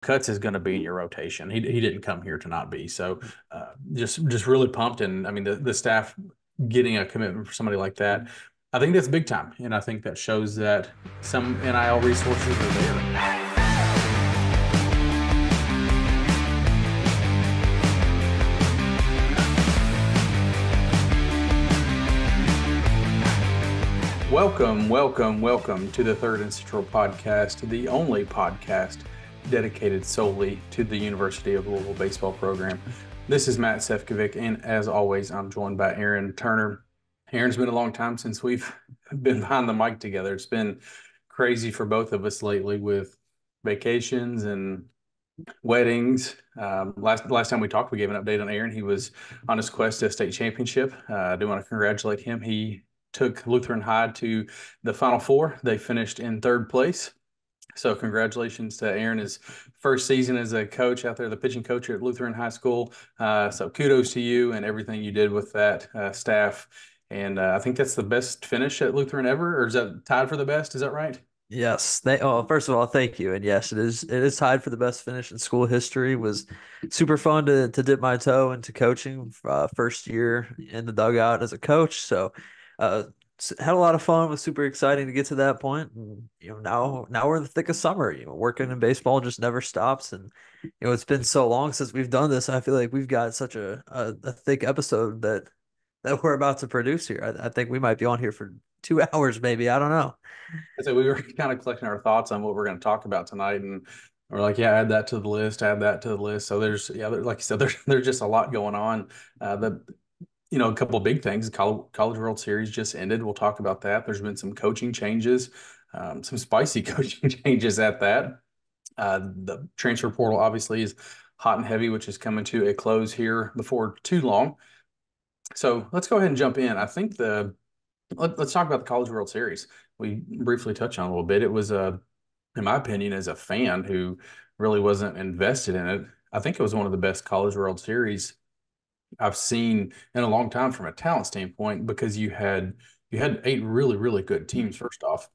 Cuts is going to be in your rotation. He didn't come here to not be. So just really pumped. And I mean, the staff getting a commitment for somebody like that, I think that's big time. And I think that shows that some NIL resources are there. Welcome to the Third and Central podcast, the only podcast dedicated solely to the University of Louisville baseball program. This is Matt Sefcovic, and as always, I'm joined by Aaron Turner. Aaron's been a long time since we've been behind the mic together. It's been crazy for both of us lately with vacations and weddings. Last time we talked, we gave an update on Aaron. He was on his quest to a state championship. I do want to congratulate him. He took Lutheran High to the Final Four. They finished in third place. So congratulations to Aaron, his first season as a coach out there, the pitching coach at Lutheran High School. So kudos to you and everything you did with that staff. And I think that's the best finish at Lutheran ever, or is that tied for the best? Is that right? Yes. First of all, thank you. And yes, it is tied for the best finish in school history. It was super fun to dip my toe into coaching first year in the dugout as a coach. So uh had a lot of fun. It was super exciting to get to that point. And now we're in the thick of summer. Working in baseball just never stops. And it's been so long since we've done this. I feel like we've got such a thick episode that we're about to produce here. I think we might be on here for 2 hours, maybe. I don't know. So we were kind of collecting our thoughts on what we're going to talk about tonight, and we're like, yeah, add that to the list, add that to the list. So like you said, there's just a lot going on. A couple of big things. College World Series just ended. We'll talk about that. There's been some coaching changes, some spicy coaching changes at that. The transfer portal obviously is hot and heavy, which is coming to a close here before too long. So let's go ahead and jump in. I think let's talk about the College World Series. We briefly touched on it a little bit. It was in my opinion, as a fan who really wasn't invested in it, I think it was one of the best College World Series I've seen in a long time from a talent standpoint, because you had eight really, really good teams. First off,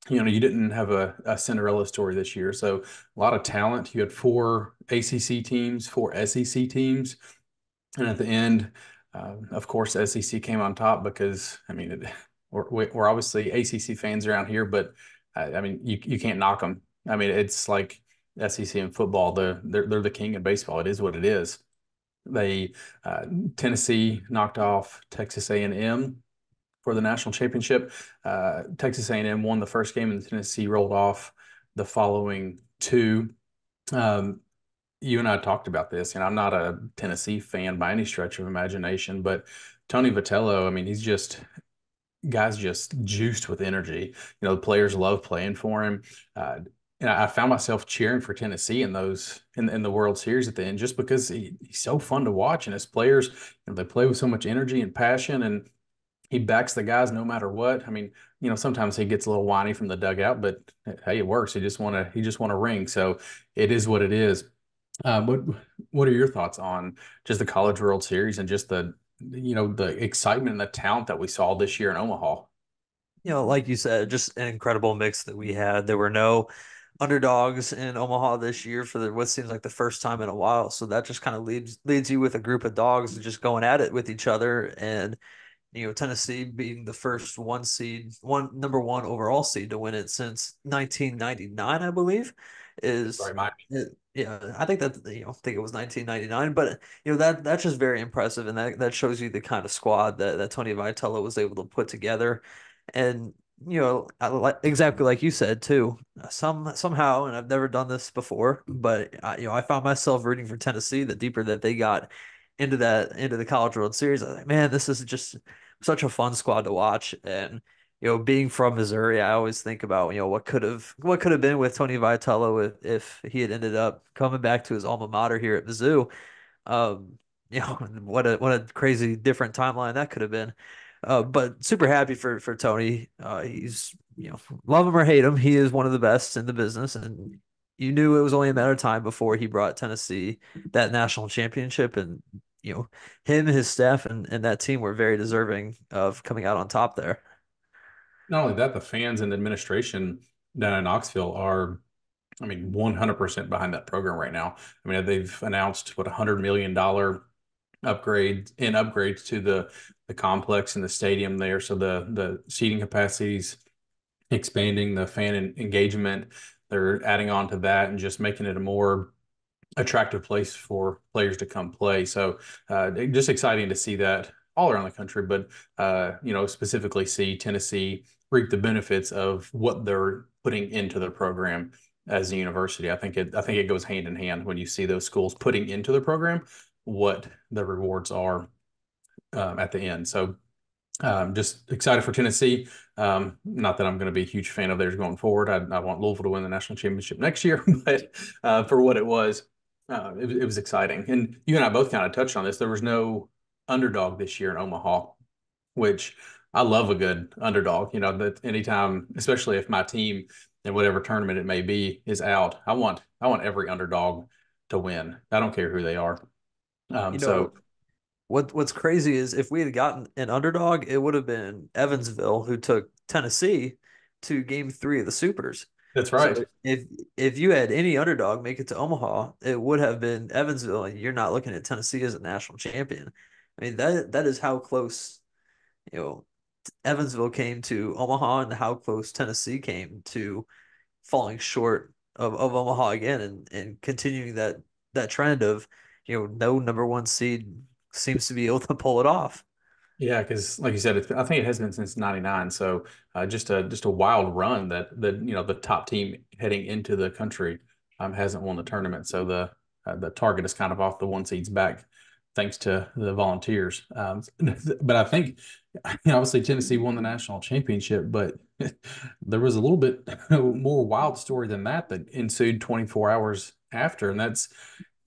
you didn't have a Cinderella story this year, so a lot of talent. You had four ACC teams, four SEC teams, and at the end, of course, SEC came on top because we're obviously ACC fans around here, but I mean you can't knock them. I mean, it's like SEC in football. They're the king in baseball. It is what it is. They Tennessee knocked off Texas A&M for the national championship. Texas A&M won the first game, and Tennessee rolled off the following two. Um, you and I talked about this, and I'm not a Tennessee fan by any stretch of imagination, but Tony Vitello, I mean, guy's just juiced with energy. The players love playing for him. And I found myself cheering for Tennessee in the World Series at the end, just because he's so fun to watch, and his players, they play with so much energy and passion, and he backs the guys no matter what. I mean, sometimes he gets a little whiny from the dugout, but hey, it works. He just want a ring, so it is what it is. What are your thoughts on just the College World Series and just the excitement and the talent that we saw this year in Omaha? Like you said, just an incredible mix that we had. There were no underdogs in Omaha this year for what seems like the first time in a while. So that just kind of leads you with a group of dogs just going at it with each other. And Tennessee being the first number one overall seed to win it since 1999, I believe, is Sorry, Mike. yeah, I think I think it was 1999, but that's just very impressive, and that shows you the kind of squad that Tony Vitello was able to put together. And exactly like you said too, somehow, and I've never done this before, but I found myself rooting for Tennessee the deeper that they got into the College World Series. I was like, man, this is just such a fun squad to watch. And being from Missouri, I always think about what could have been with Tony Vitello if he had ended up coming back to his alma mater here at Mizzou. Um, what a crazy different timeline that could have been. But super happy for Tony. He's love him or hate him, he is one of the best in the business, and you knew it was only a matter of time before he brought Tennessee that national championship. And him, his staff, and that team were very deserving of coming out on top there. Not only that, the fans and the administration down in Knoxville are I mean, 100% behind that program right now. I mean, they've announced what $100 million upgrades to the complex and the stadium there. So the seating capacities expanding, the engagement. They're adding on to that and just making it a more attractive place for players to come play. So just exciting to see that all around the country, but specifically see Tennessee reap the benefits of what they're putting into the program as a university. I think it goes hand in hand when you see those schools putting into the program what the rewards are at the end. So just excited for Tennessee. Not that I'm going to be a huge fan of theirs going forward. I want Louisville to win the national championship next year, but for what it was, it was exciting. And you and I both kind of touched on this. There was no underdog this year in Omaha, which I love a good underdog. That anytime, especially if my team in whatever tournament it may be is out, I want every underdog to win. I don't care who they are. You know, So what's crazy is if we had gotten an underdog, it would have been Evansville who took Tennessee to game 3 of the Supers. that's So right. if you had any underdog make it to Omaha, it would have been Evansville, and you're not looking at Tennessee as a national champion. I mean, that is how close, you know, Evansville came to Omaha and how close Tennessee came to falling short of Omaha again, and continuing that trend of, no number one seed seems to be able to pull it off. Yeah, because like you said, I think it has been since '99. So just a wild run that the top team heading into the country hasn't won the tournament. So the target is kind of off the one seeds back, thanks to the Volunteers. But I think obviously Tennessee won the national championship, but there was a little bit more wild story than that ensued 24 hours after, and that's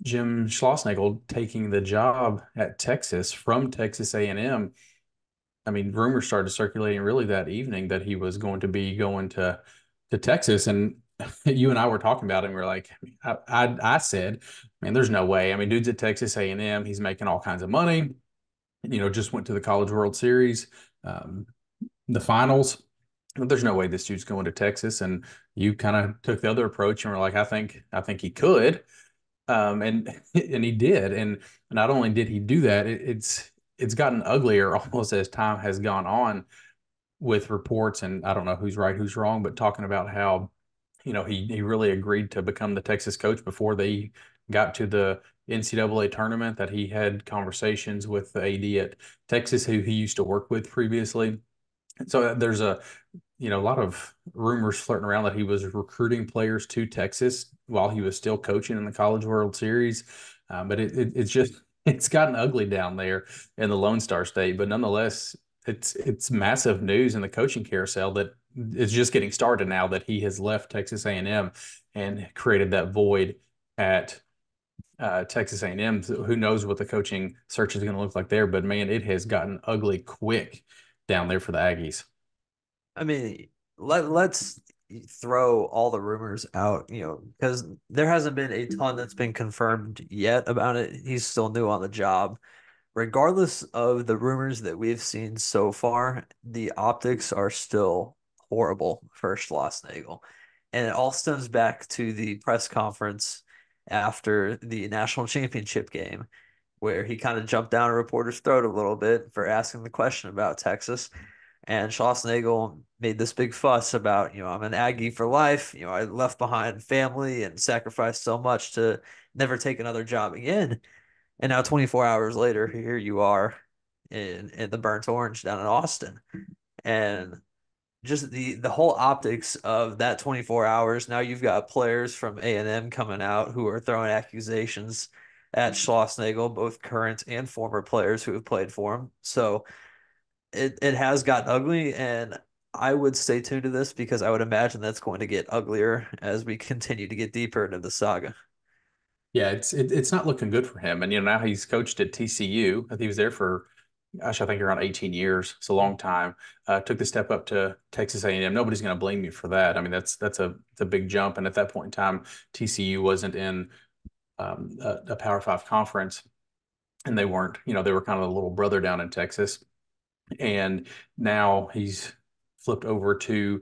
Jim Schlossnagle taking the job at Texas from Texas A&M. I mean, rumors started circulating really that evening that he was going to be going to Texas, and you and I were talking about it. And we are like, I said, man, there's no way. I mean, dude's at Texas A&M. He's making all kinds of money. Just went to the College World Series, um, the finals. There's no way this dude's going to Texas. And you kind of took the other approach and were like, I think he could. And and he did. And not only did he do that, it's gotten uglier almost as time has gone on with reports. And I don't know who's right, who's wrong, but talking about how he really agreed to become the Texas coach before they got to the NCAA tournament. That he had conversations with the AD at Texas who he used to work with previously. So there's a lot of rumors flirting around that he was recruiting players to Texas while he was still coaching in the College World Series. But it's just it's gotten ugly down there in the Lone Star State. But nonetheless, it's massive news in the coaching carousel that is just getting started now that he has left Texas A&M and created that void at Texas A&M. Who knows what the coaching search is going to look like there? But man, it has gotten ugly quick down there for the Aggies. I mean, let's throw all the rumors out, because there hasn't been a ton that's been confirmed yet about it. He's still new on the job. Regardless of the rumors that we've seen so far, the optics are still horrible for Schlossnagle. And it all stems back to the press conference after the national championship game, where he kind of jumped down a reporter's throat a little bit for asking the question about Texas. And Schlossnagle made this big fuss about, I'm an Aggie for life. I left behind family and sacrificed so much to never take another job again. And now 24 hours later, here you are in the burnt orange down in Austin. And just the whole optics of that 24 hours. Now you've got players from A&M coming out who are throwing accusations at Schlossnagle, both current and former players who have played for him. So it has gotten ugly, and I would stay tuned to this because I would imagine that's going to get uglier as we continue to get deeper into the saga. Yeah, it's not looking good for him. And now he's coached at TCU. I think he was there for, gosh, I think around 18 years. It's a long time. Took the step up to Texas A&M. Nobody's going to blame you for that. I mean, that's a big jump. And at that point in time, TCU wasn't in a Power Five conference, and they weren't. They were kind of a little brother down in Texas. And now he's flipped over to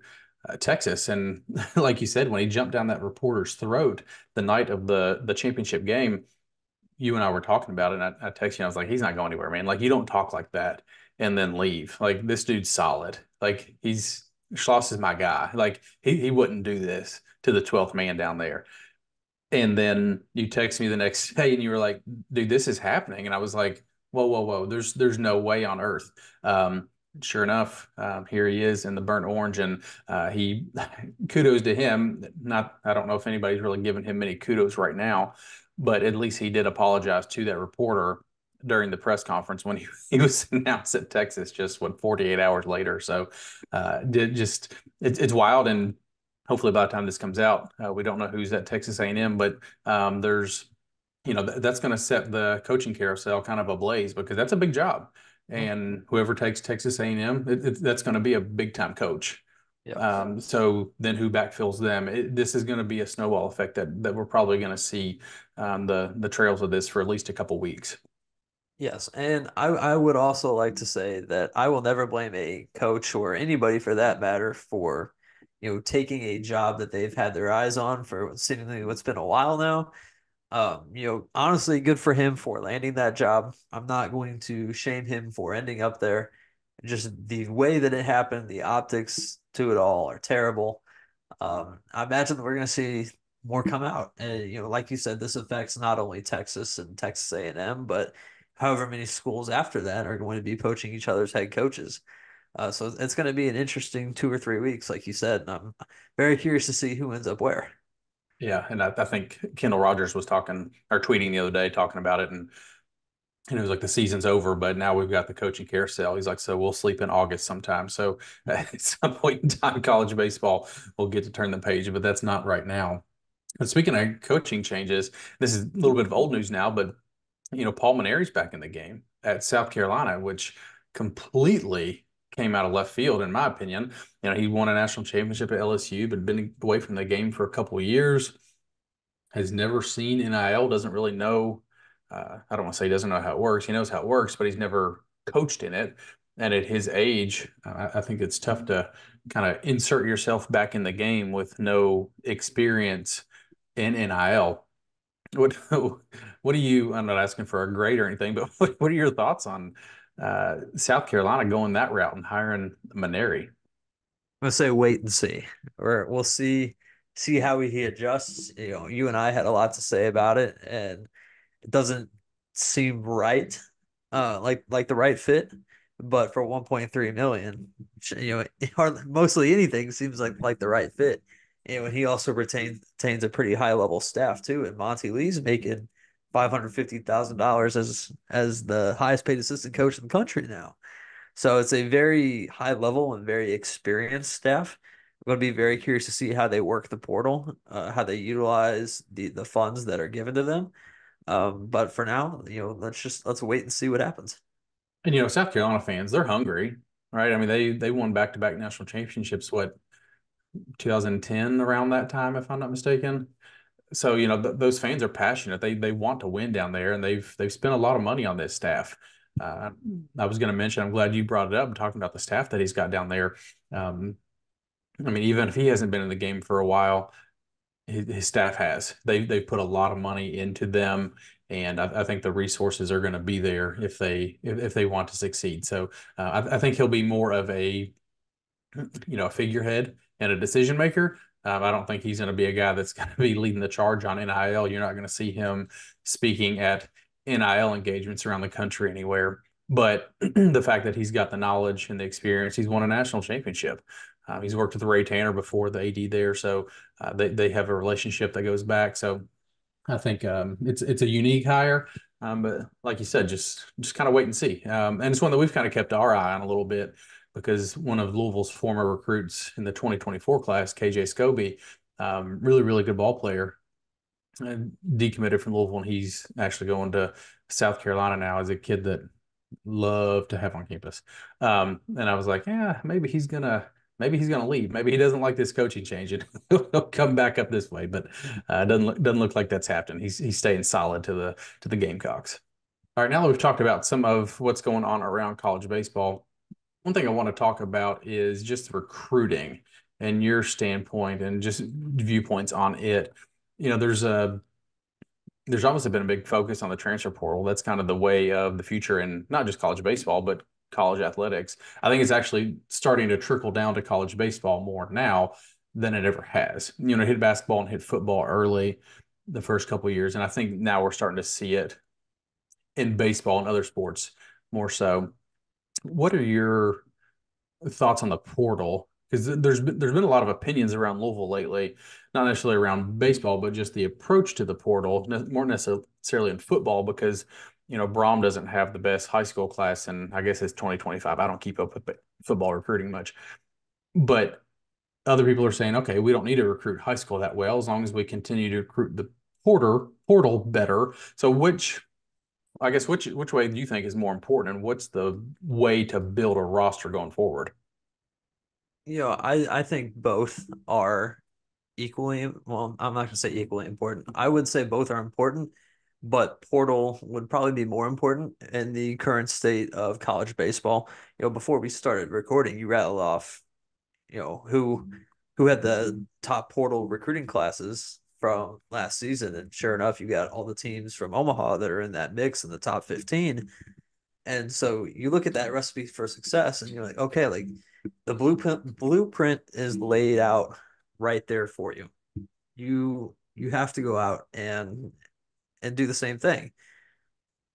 Texas. And like you said, when he jumped down that reporter's throat the night of the championship game, you and I were talking about it. And I texted you, I was like, he's not going anywhere, man. Like, you don't talk like that and then leave. Like, this dude's solid. Like, Schloss is my guy. Like, he wouldn't do this to the 12th man down there. And then you text me the next day and you were like, dude, this is happening. And I was like, whoa, whoa, whoa. There's no way on earth. Um, sure enough, here he is in the burnt orange. And he kudos to him. Not, I don't know if anybody's really giving him many kudos right now, but at least he did apologize to that reporter during the press conference when he was announced at Texas just 48 hours later. So did just it's wild. And hopefully by the time this comes out, we don't know who's at Texas A&M, but there's, that's going to set the coaching carousel kind of ablaze because that's a big job. And whoever takes Texas A&M, that's going to be a big time coach. Yep. So then who backfills them? This is going to be a snowball effect that we're probably going to see the trails of this for at least a couple weeks. Yes, and I would also like to say that I will never blame a coach or anybody for that matter for, taking a job that they've had their eyes on for seemingly what's been a while now. Honestly, good for him for landing that job. I'm not going to shame him for ending up there. Just the way that it happened, the optics to it all are terrible. I imagine that we're going to see more come out. And, like you said, this affects not only Texas and Texas A&M, but however many schools after that are going to be poaching each other's head coaches. So it's going to be an interesting 2 or 3 weeks, like you said. And I'm very curious to see who ends up where. Yeah, and I think Kendall Rogers was talking or tweeting the other day talking about it, and it was like the season's over, but now we've got the coaching carousel. He's like, so we'll sleep in August sometime. So at some point in time, college baseball will get to turn the page, but that's not right now. And speaking of coaching changes, this is a little bit of old news now, but Paul Maneri's back in the game at South Carolina, which completely came out of left field, in my opinion. He won a national championship at LSU, but been away from the game for a couple of years. Has never seen NIL, doesn't really know. I don't want to say he doesn't know how it works. He knows how it works, but he's never coached in it. And at his age, I think it's tough to kind of insert yourself back in the game with no experience in NIL. What what do you? I'm not asking for a grade or anything, but what are your thoughts on South Carolina going that route and hiring Maneri? I'm gonna say wait and see, or we'll see how he adjusts. You and I had a lot to say about it, and it doesn't seem right, like the right fit. But for 1.3 million, mostly anything seems like the right fit. And he also retains a pretty high level staff too. And Monty Lee's making $550,000 as the highest paid assistant coach in the country now. So it's a very high level and very experienced staff. I'm going to be very curious to see how they work the portal, how they utilize the funds that are given to them. But for now, let's wait and see what happens. And South Carolina fans, they're hungry, right? I mean, they won back-to-back national championships, what, 2010 around that time, if I'm not mistaken. So those fans are passionate. They want to win down there, and they've spent a lot of money on this staff. Uh, I was going to mention, I'm glad you brought it up, talking about the staff that he's got down there. I mean, even if he hasn't been in the game for a while, his staff has. They've put a lot of money into them, and I think the resources are going to be there if they want to succeed. So I think he'll be more of a figurehead and a decision maker. I don't think he's going to be a guy that's going to be leading the charge on NIL. You're not going to see him speaking at NIL engagements around the country anywhere. But the fact that he's got the knowledge and the experience, he's won a national championship. He's worked with Ray Tanner before, the AD there, so they have a relationship that goes back. So I think it's a unique hire, but like you said, just kind of wait and see. And it's one that we've kind of kept our eye on a little bit because one of Louisville's former recruits in the 2024 class, KJ Scobie, really really good ball player, decommitted from Louisville, and he's actually going to South Carolina now as a kid that love to have on campus. And I was like, yeah, maybe he's gonna leave. Maybe he doesn't like this coaching change and he'll come back up this way. But doesn't look like that's happening. He's staying solid to the Gamecocks. All right, now that we've talked about some of what's going on around college baseball, one thing I want to talk about is just recruiting. and your standpoint and just viewpoints on it. You know, there's obviously been a big focus on the transfer portal. That's kind of the way of the future in not just college baseball, but college athletics. I think it's actually starting to trickle down to college baseball more now than it ever has. You know, it hit basketball and hit football early the first couple of years, and I think now we're starting to see it in baseball and other sports more so. What are your thoughts on the portal? Because there's been a lot of opinions around Louisville lately, not necessarily around baseball, but just the approach to the portal, more necessarily in football, because you know Brom doesn't have the best high school class, and I guess it's 2025. I don't keep up with football recruiting much, but other people are saying, okay, we don't need to recruit high school that well as long as we continue to recruit the portal better. So I guess which way do you think is more important, and what's the way to build a roster going forward? I think both are equally, well, I'm not going to say equally important. I would say both are important, but portal would probably be more important in the current state of college baseball. Before we started recording, you rattled off, who had the top portal recruiting classes from last season, and sure enough, you got all the teams from Omaha that are in that mix in the top 15. And so you look at that recipe for success and you're like, okay, like the blueprint is laid out right there for you. You have to go out and do the same thing.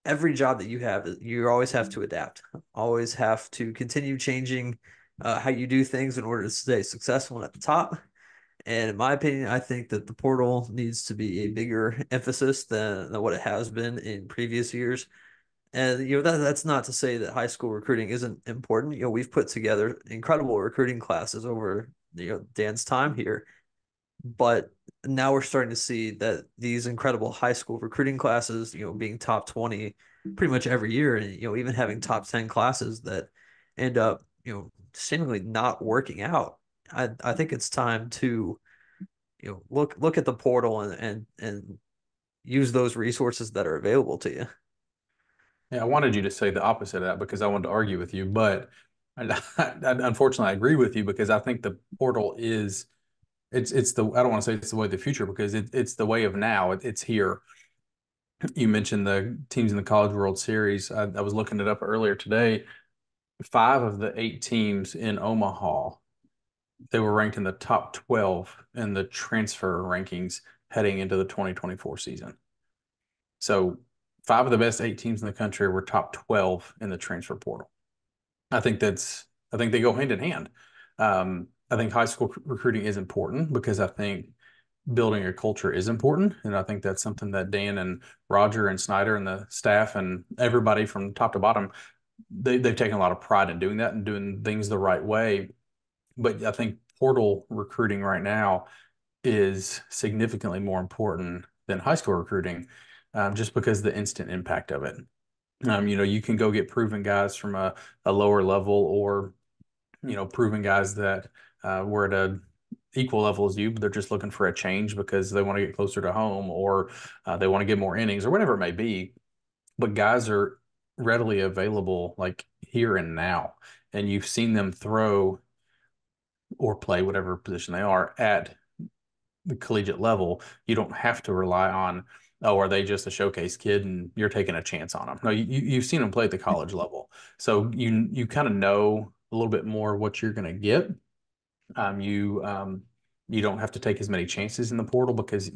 Every job that you have, you always have to adapt. Always have to continue changing how you do things in order to stay successful at the top. And in my opinion, I think that the portal needs to be a bigger emphasis than what it has been in previous years. And that's not to say that high school recruiting isn't important. We've put together incredible recruiting classes over Dan's time here, but now we're starting to see that these incredible high school recruiting classes, being top 20 pretty much every year, and even having top 10 classes that end up seemingly not working out. I think it's time to look at the portal and use those resources that are available to you. Yeah, I wanted you to say the opposite of that because I wanted to argue with you, but unfortunately, I agree with you because I think the portal is it's the I don't want to say it's the way of the future because it's the way of now. It's here. You mentioned the teams in the College World Series. I was looking it up earlier today. Five of the eight teams in Omaha, they were ranked in the top 12 in the transfer rankings heading into the 2024 season. So five of the best eight teams in the country were top 12 in the transfer portal. I think they go hand in hand. I think high school recruiting is important because I think building a culture is important. And I think that's something that Dan and Roger and Snyder and the staff and everybody from top to bottom, they've taken a lot of pride in doing that and doing things the right way. But I think portal recruiting right now is significantly more important than high school recruiting, just because of the instant impact of it. You know, you can go get proven guys from a lower level or, you know, proven guys that were at a equal level as you, but they're just looking for a change because they want to get closer to home or they want to get more innings or whatever it may be. But guys are readily available like here and now. And you've seen them throw or play whatever position they are at the collegiate level. You don't have to rely on, oh, are they just a showcase kid and you're taking a chance on them? No, you've seen them play at the college level. So you kind of know a little bit more what you're going to get. You don't have to take as many chances in the portal because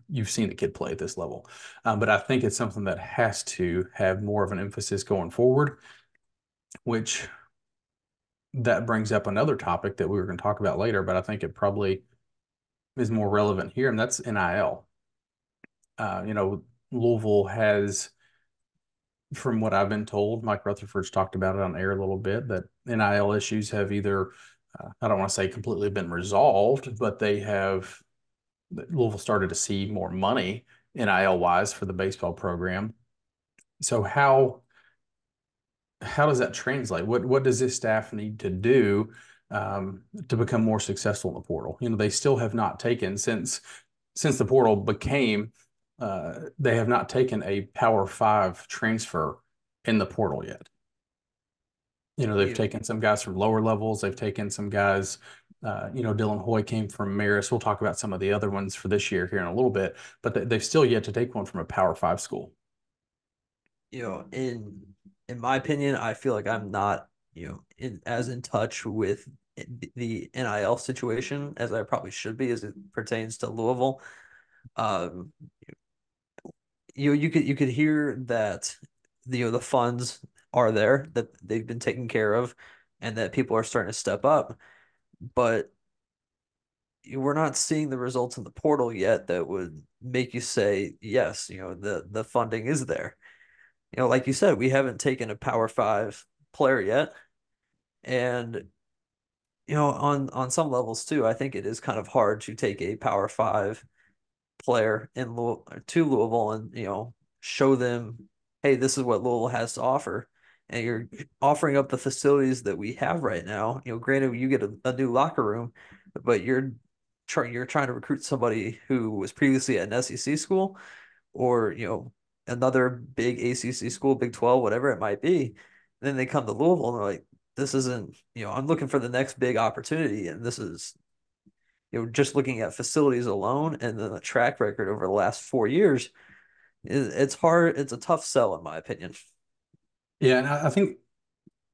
you've seen the kid play at this level. But I think it's something that has to have more of an emphasis going forward, which that brings up another topic that we were going to talk about later, but I think it probably is more relevant here, and that's NIL. You know, Louisville has, from what I've been told, Mike Rutherford's talked about it on air a little bit, that NIL issues have either, I don't want to say completely been resolved, but they have, Louisville started to see more money NIL wise for the baseball program. So how does that translate? What does this staff need to do to become more successful in the portal? You know, they still have not taken since the portal became. They have not taken a Power Five transfer in the portal yet. You know, they've You, taken some guys from lower levels. They've taken some guys Dylan Hoy came from Marist. We'll talk about some of the other ones for this year here in a little bit, but they've still yet to take one from a Power Five school. In my opinion, I feel like I'm not, as in touch with the NIL situation as I probably should be as it pertains to Louisville. Um, you could hear that the funds are there, that they've been taken care of, and that people are starting to step up, but we're not seeing the results in the portal yet that would make you say yes, the funding is there. Like you said, we haven't taken a Power Five player yet, and on some levels too, I think it is kind of hard to take a Power Five player to Louisville and show them, hey, this is what Louisville has to offer, and you're offering up the facilities that we have right now. Granted, you get a new locker room, but you're trying to recruit somebody who was previously at an SEC school or another big ACC school, Big 12, whatever it might be. Then they come to Louisville and they're like, this isn't, I'm looking for the next big opportunity, and this is just looking at facilities alone and then the track record over the last 4 years, it's hard. It's a tough sell, in my opinion. Yeah, and I think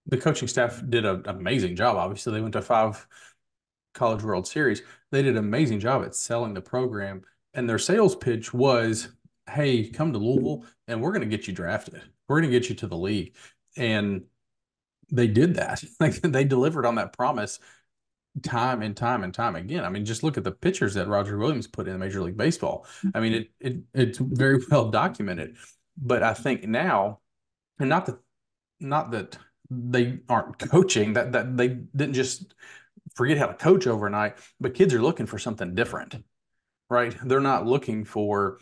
the coaching staff did an amazing job. Obviously, they went to five College World Series. They did an amazing job at selling the program, and their sales pitch was, "Hey, come to Louisville, and we're going to get you drafted. We're going to get you to the league." And they did that. Like they delivered on that promise time and time and time again. I mean, just look at the pictures that Roger Williams put in Major League Baseball. I mean, it's very well documented. But I think now, and not that they aren't coaching, that they didn't just forget how to coach overnight, but kids are looking for something different, right? They're not looking for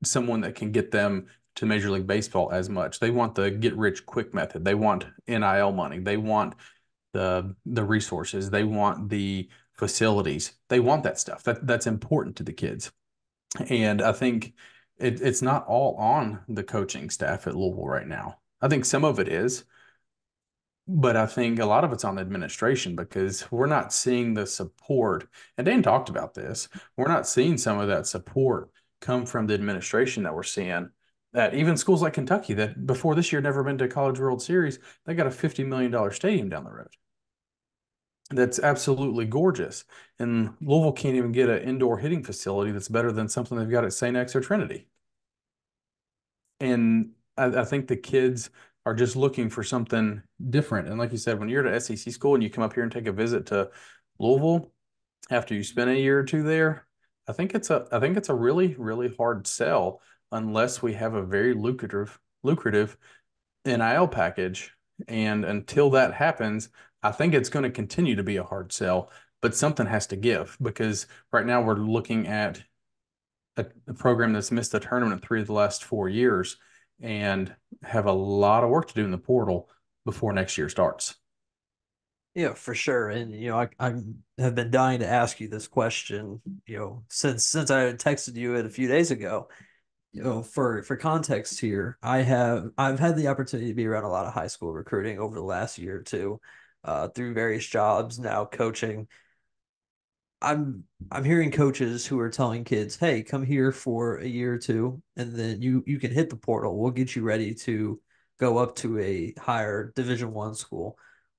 someone that can get them to Major League Baseball as much. They want the get rich quick method. They want NIL money. They want the resources. They want the facilities. They want that stuff. That's important to the kids. And I think it's not all on the coaching staff at Louisville right now. I think some of it is, but I think a lot of it's on the administration because we're not seeing the support. And Dan talked about this. We're not seeing some of that support come from the administration that we're seeing. That even schools like Kentucky, that before this year never been to a College World Series, they got a $50 million stadium down the road. That's absolutely gorgeous. And Louisville can't even get an indoor hitting facility that's better than something they've got at St. X or Trinity. And I think the kids are just looking for something different. And like you said, when you're at an SEC school and you come up here and take a visit to Louisville after you spend a year or two there, I think it's a really, really hard sell unless we have a very lucrative NIL package. And until that happens, I think it's going to continue to be a hard sell, but something has to give because right now we're looking at a program that's missed the tournament 3 of the last 4 years and have a lot of work to do in the portal before next year starts. Yeah, for sure. And I have been dying to ask you this question, since I texted you it a few days ago. For context here, I've had the opportunity to be around a lot of high school recruiting over the last year or two, through various jobs, now coaching. I'm hearing coaches who are telling kids, "Hey, come here for a year or two, and then you can hit the portal. We'll get you ready to go up to a higher Division 1 school."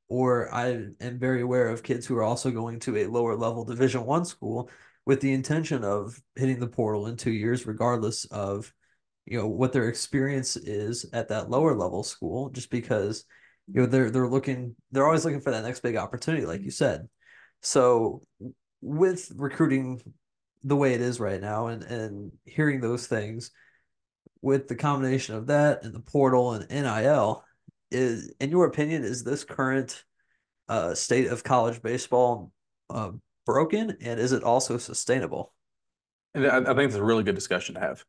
Or I am very aware of kids who are also going to a lower level Division 1 school with the intention of hitting the portal in 2 years, regardless of what their experience is at that lower level school, just because they're always looking for that next big opportunity, like you said. So with recruiting the way it is right now and hearing those things with the combination of that and the portal and NIL, is in your opinion, is this current state of college baseball uh, broken, and is it also sustainable? And I think it's a really good discussion to have.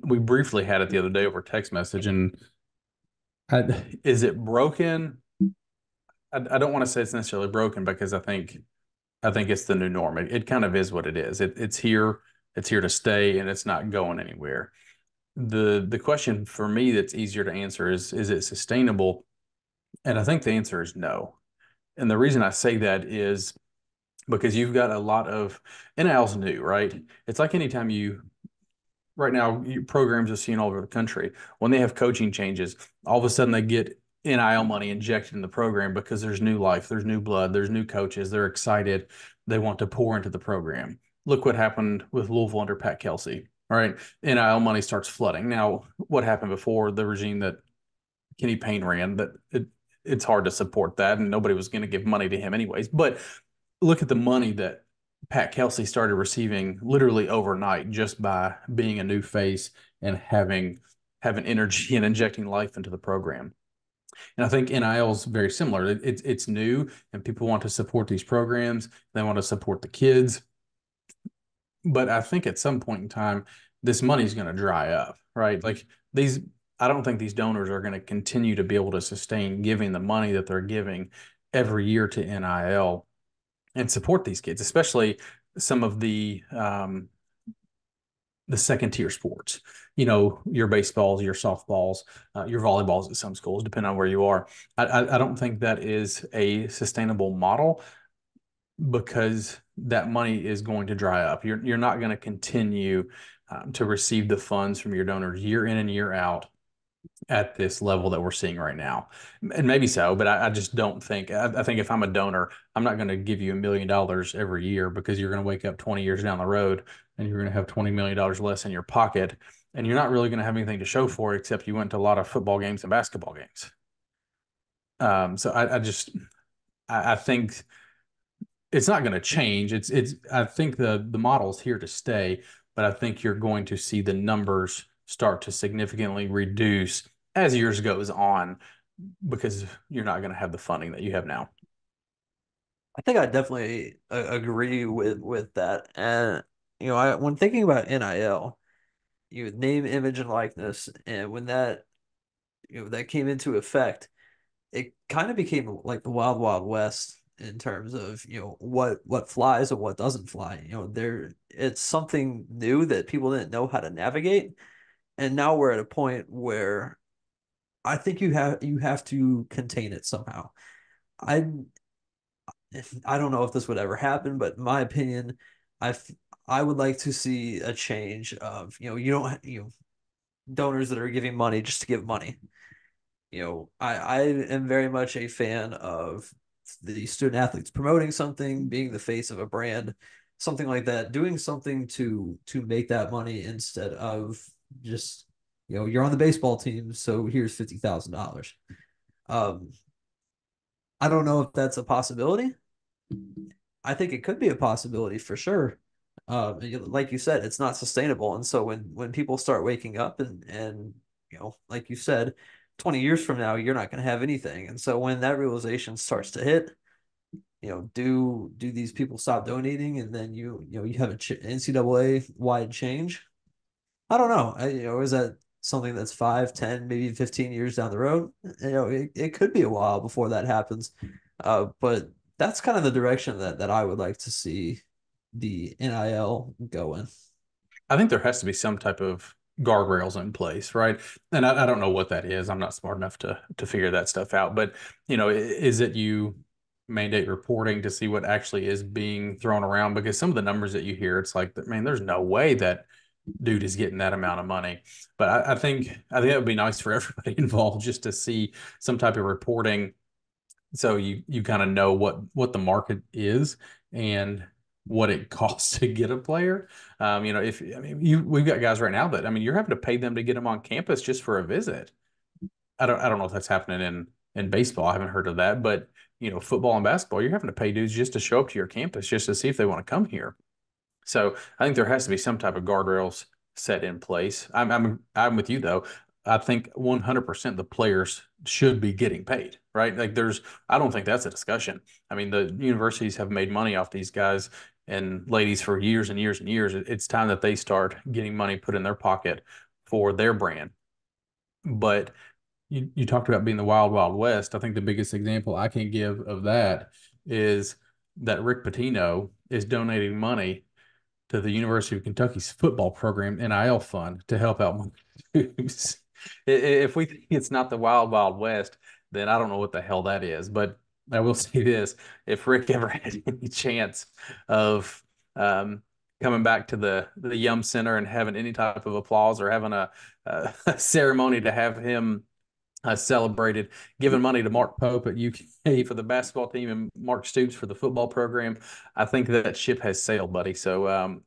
We briefly had it the other day over text message, and is it broken? I don't want to say it's necessarily broken because I think it's the new norm. It kind of is what it is. It's here to stay, and it's not going anywhere. The question for me that's easier to answer is it sustainable? And I think the answer is no. And the reason I say that is because you've got a lot of NIL's new, right? It's like anytime you right now programs are seen all over the country when they have coaching changes, all of a sudden they get NIL money injected in the program because there's new life, there's new blood, there's new coaches, they're excited, they want to pour into the program. Look what happened with Louisville under Pat Kelsey. All right, NIL money starts flooding. Now, what happened before the regime that Kenny Payne ran? It's hard to support that, and nobody was going to give money to him anyways. But look at the money that Pat Kelsey started receiving literally overnight just by being a new face and having energy and injecting life into the program. And I think NIL is very similar. It's new, and people want to support these programs. They want to support the kids, but I think at some point in time, this money is going to dry up, right? Like these, I don't think these donors are going to continue to be able to sustain giving the money that they're giving every year to NIL and support these kids, especially some of the second tier sports. You know, your baseballs, your softballs, your volleyballs at some schools, depending on where you are. I don't think that is a sustainable model because that money is going to dry up. You're not going to continue to receive the funds from your donors year in and year out at this level that we're seeing right now. And maybe so, but I just don't think, I think if I'm a donor, I'm not going to give you $1 million every year because you're going to wake up 20 years down the road and you're going to have $20 million less in your pocket. And you're not really going to have anything to show for it except you went to a lot of football games and basketball games. So I think it's not going to change. I think the model's here to stay, but I think you're going to see the numbers start to significantly reduce as years goes on because you're not going to have the funding that you have now. I think I definitely agree with that. And when thinking about NIL, name, image, and likeness, and when that came into effect, it kind of became like the wild wild west in terms of what flies and what doesn't fly. It's something new that people didn't know how to navigate, and now we're at a point where I think you have to contain it somehow. I I don't know if this would ever happen, but in my opinion, I I would like to see a change of you don't donors that are giving money just to give money. I am very much a fan of the student athletes promoting something, being the face of a brand, something like that, doing something to make that money instead of just you're on the baseball team, so here's $50,000. Um, I don't know if that's a possibility. I think it could be a possibility for sure. Like you said, it's not sustainable, and so when people start waking up and like you said, 20 years from now, you're not going to have anything, and so when that realization starts to hit, do these people stop donating, and then you have a NCAA wide change? I don't know. Is that something that's 5, 10, maybe 15 years down the road? It could be a while before that happens. But that's kind of the direction that I would like to see the NIL go in. I think there has to be some type of guardrails in place, right? And I don't know what that is. I'm not smart enough to figure that stuff out. But is it you mandate reporting to see what actually is being thrown around? Because some of the numbers that you hear, it's like, man, there's no way that dude is getting that amount of money. But I think it would be nice for everybody involved just to see some type of reporting so you kind of know what the market is and what it costs to get a player. If I mean we've got guys right now that I mean you're having to pay them to get them on campus just for a visit. I don't know if that's happening in baseball. I haven't heard of that, but football and basketball, you're having to pay dudes just to show up to your campus just to see if they want to come here. So I think there has to be some type of guardrails set in place. I'm with you though. I think 100% the players should be getting paid, right? Like I don't think that's a discussion. I mean, the universities have made money off these guys and ladies for years and years and years. It's time that they start getting money put in their pocket for their brand. But you talked about being the wild, wild west. I think the biggest example I can give of that is that Rick Pitino is donating money to the University of Kentucky's football program NIL fund to help out If we think it's not the wild, wild west, then I don't know what the hell that is. But I will say this: if Rick ever had any chance of um, coming back to the Yum Center and having any type of applause or having a ceremony to have him celebrated, giving money to Mark Pope at UK for the basketball team and Mark Stoops for the football program, I think that ship has sailed, buddy. So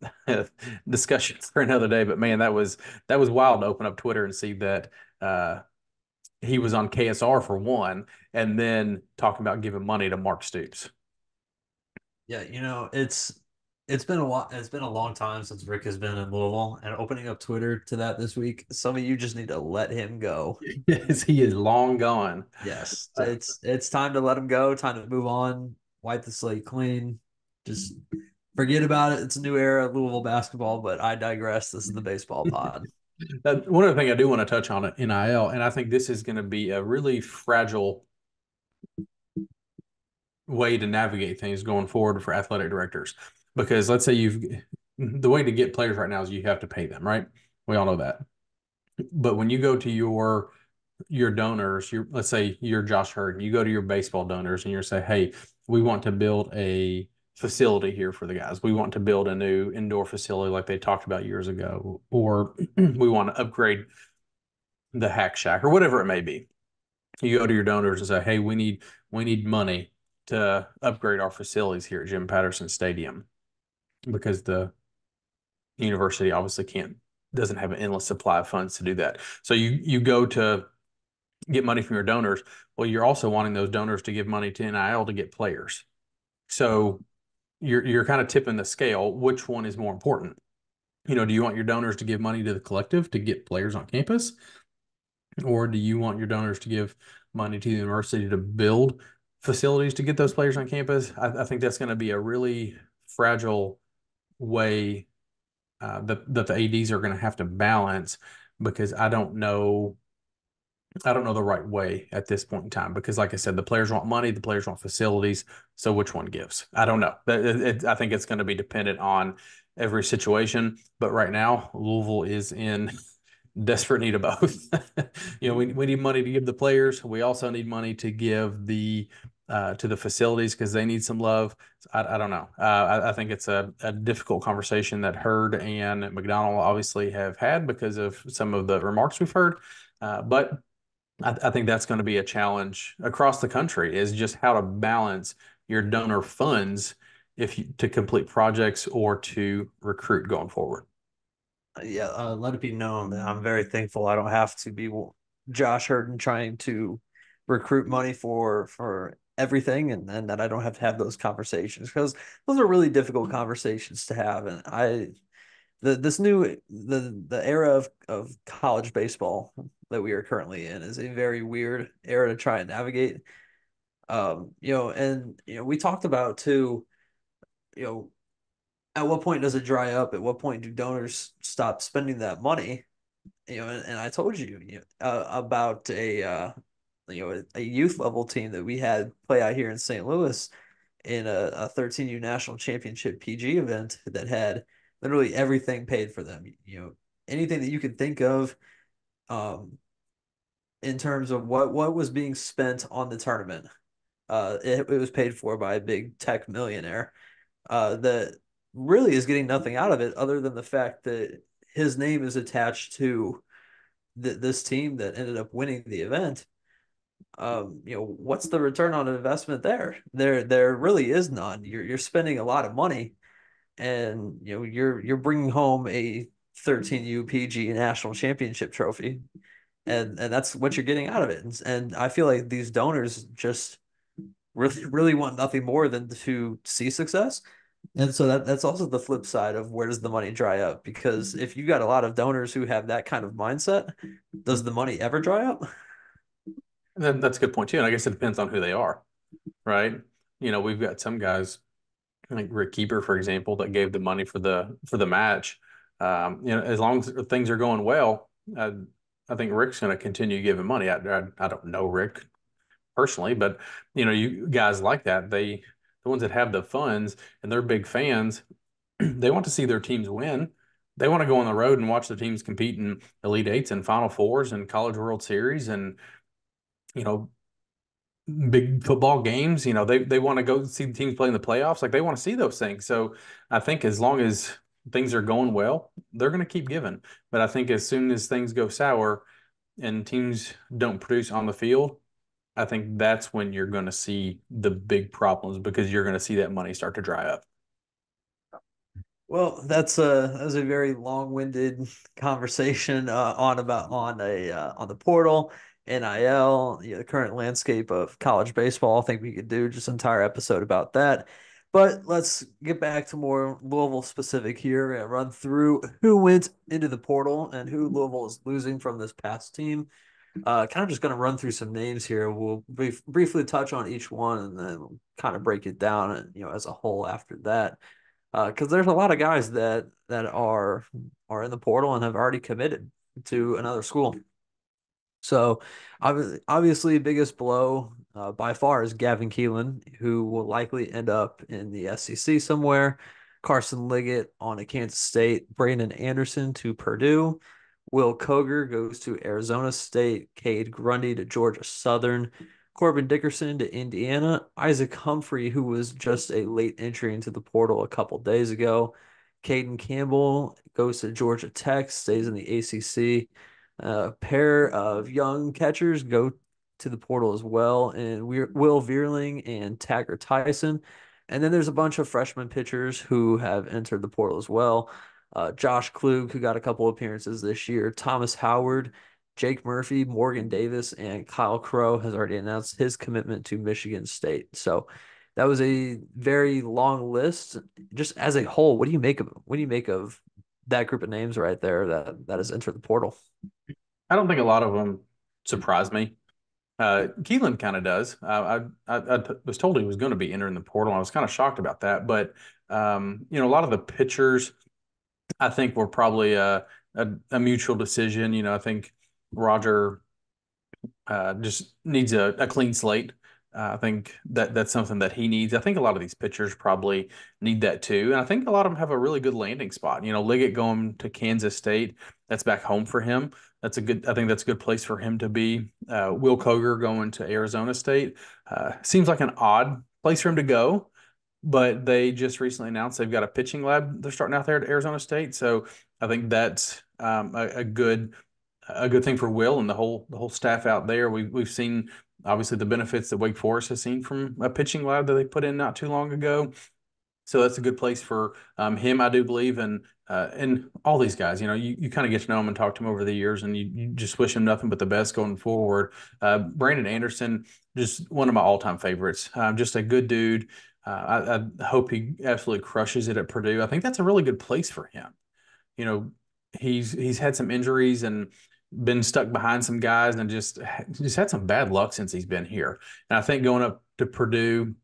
discussion for another day. But man, that was wild to open up Twitter and see that. He was on KSR for one, and then talking about giving money to Mark Stoops. Yeah, it's been a while. It's been a long time since Rick has been in Louisville, and opening up Twitter to that this week, some of you just need to let him go. Yes, he is long gone. Yes, Uh, it's time to let him go. Time to move on. Wipe the slate clean. Just forget about it. It's a new era of Louisville basketball. But I digress. This is the baseball pod. one other thing I do want to touch on it, NIL, and I think this is going to be a really fragile way to navigate things going forward for athletic directors. Because let's say the way to get players right now is you have to pay them, right? We all know that. But when you go to your donors, let's say you're Josh Hurd, you go to your baseball donors and you say, hey, we want to build a facility here for the guys. We want to build a new indoor facility like they talked about years ago, or we want to upgrade the hack shack or whatever it may be. You go to your donors and say, hey, we need money to upgrade our facilities here at Jim Patterson Stadium because the university obviously doesn't have an endless supply of funds to do that. So you go to get money from your donors. Well, you're also wanting those donors to give money to NIL to get players. So you're kind of tipping the scale. Which one is more important? Do you want your donors to give money to the collective to get players on campus, or do you want your donors to give money to the university to build facilities to get those players on campus? I think that's going to be a really fragile way that the ADs are going to have to balance because I don't know the right way at this point in time because, like I said, the players want money, the players want facilities. So which one gives? I don't know. I think it's going to be dependent on every situation. But right now, Louisville is in desperate need of both. We need money to give the players. We also need money to give to the facilities because they need some love. I don't know. I think it's a difficult conversation that Hurd and McDonnell obviously have had because of some of the remarks we've heard. But I think that's going to be a challenge across the country is just how to balance your donor funds to complete projects or to recruit going forward. Yeah, let it be known that I'm very thankful I don't have to be Josh Hurden trying to recruit money for everything, and that I don't have to have those conversations because those are really difficult conversations to have. And this new the era of college baseball that we are currently in is a very weird era to try and navigate. And we talked about too, you know, at what point does it dry up? At what point do donors stop spending that money? And I told you, about a youth level team that we had play out here in St. Louis in a 13U national championship PG event that had literally everything paid for them. Anything that you could think of, um, in terms of what was being spent on the tournament. It was paid for by a big tech millionaire that really is getting nothing out of it other than the fact that his name is attached to this team that ended up winning the event. What's the return on investment there? There really is none. You're spending a lot of money, and you're bringing home a 13U PG national championship trophy, and that's what you're getting out of it. And I feel like these donors just really want nothing more than to see success. And so that's also the flip side of where does the money dry up? Because if you got a lot of donors who have that kind of mindset, does the money ever dry up? That's a good point too. And I guess it depends on who they are, right? We've got some guys like Rick Keeper, for example, that gave the money for the match. As long as things are going well, I think Rick's going to continue giving money. I don't know Rick personally, but you guys like that, the ones that have the funds and they're big fans, they want to see their teams win. They want to go on the road and watch the teams compete in Elite Eights and Final Fours and College World Series and you know big football games. They want to go see the teams play in the playoffs. Like they want to see those things. So I think as long as things are going well, they're going to keep giving. But I think as soon as things go sour and teams don't produce on the field, I think that's when you're going to see the big problems because you're going to see that money start to dry up. Well, that was a very long-winded conversation on the portal, NIL, the current landscape of college baseball. I think we could do just an entire episode about that. But let's get back to more Louisville specific here and run through who went into the portal and who Louisville is losing from this past team. Kind of just going to run through some names here. We'll briefly touch on each one and then we'll kind of break it down, as a whole after that. Because there's a lot of guys that are in the portal and have already committed to another school. So obviously, biggest blow by far is Gavin Keelan, who will likely end up in the SEC somewhere. Carson Liggett on to Kansas State. Brandon Anderson to Purdue. Will Koger goes to Arizona State. Cade Grundy to Georgia Southern. Corbin Dickerson to Indiana. Isaac Humphrey, who was just a late entry into the portal a couple days ago. Caden Campbell goes to Georgia Tech, stays in the ACC. A pair of young catchers go to the portal as well, and Will Veerling and Tagger Tyson. And then there's a bunch of freshman pitchers who have entered the portal as well. Josh Klug, who got a couple appearances this year, Thomas Howard, Jake Murphy, Morgan Davis, and Kyle Crow has already announced his commitment to Michigan State. So that was a very long list. Just as a whole, what do you make of that group of names right there that has entered the portal? I don't think a lot of them surprise me. Keelan kind of does. I was told he was going to be entering the portal. I was kind of shocked about that, but a lot of the pitchers I think were probably a mutual decision. I think Roger just needs a clean slate. I think that's something that he needs. I think a lot of these pitchers probably need that too. And I think a lot of them have a really good landing spot. Liggett going to Kansas State, that's back home for him. I think that's a good place for him to be. Will Koger going to Arizona State seems like an odd place for him to go, but they just recently announced they've got a pitching lab they're starting out there at Arizona State. So I think that's a good thing for Will and the whole staff out there. We've seen obviously the benefits that Wake Forest has seen from a pitching lab that they put in not too long ago. So that's a good place for him, I do believe, and all these guys. You kind of get to know them and talk to them over the years, and you just wish them nothing but the best going forward. Brandon Anderson, just one of my all-time favorites. Just a good dude. I hope he absolutely crushes it at Purdue. I think that's a really good place for him. You know, he's had some injuries and been stuck behind some guys and just had some bad luck since he's been here. And I think going up to Purdue,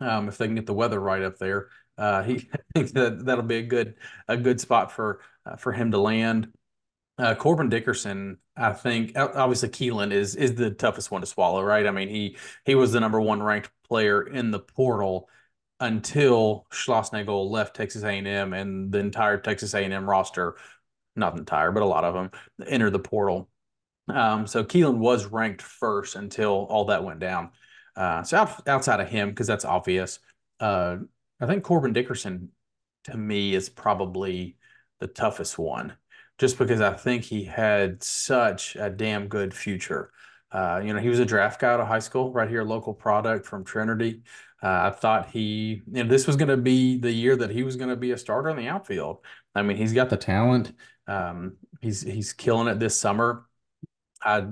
if they can get the weather right up there, he I think that'll be a good spot for him to land. Corbin Dickerson, I think obviously Keelan is the toughest one to swallow, right? I mean, he was the number one ranked player in the portal until Schlossnagle left Texas A&M and the entire Texas A&M roster, not the entire, but a lot of them entered the portal. So Keelan was ranked first until all that went down. So outside of him, because that's obvious, uh, I think Corbin Dickerson to me is probably the toughest one, just because I think he had such a damn good future. He was a draft guy out of high school, right here, local product from Trinity. I thought this was going to be the year that he was going to be a starter in the outfield. I mean, he's got the talent. He's killing it this summer. I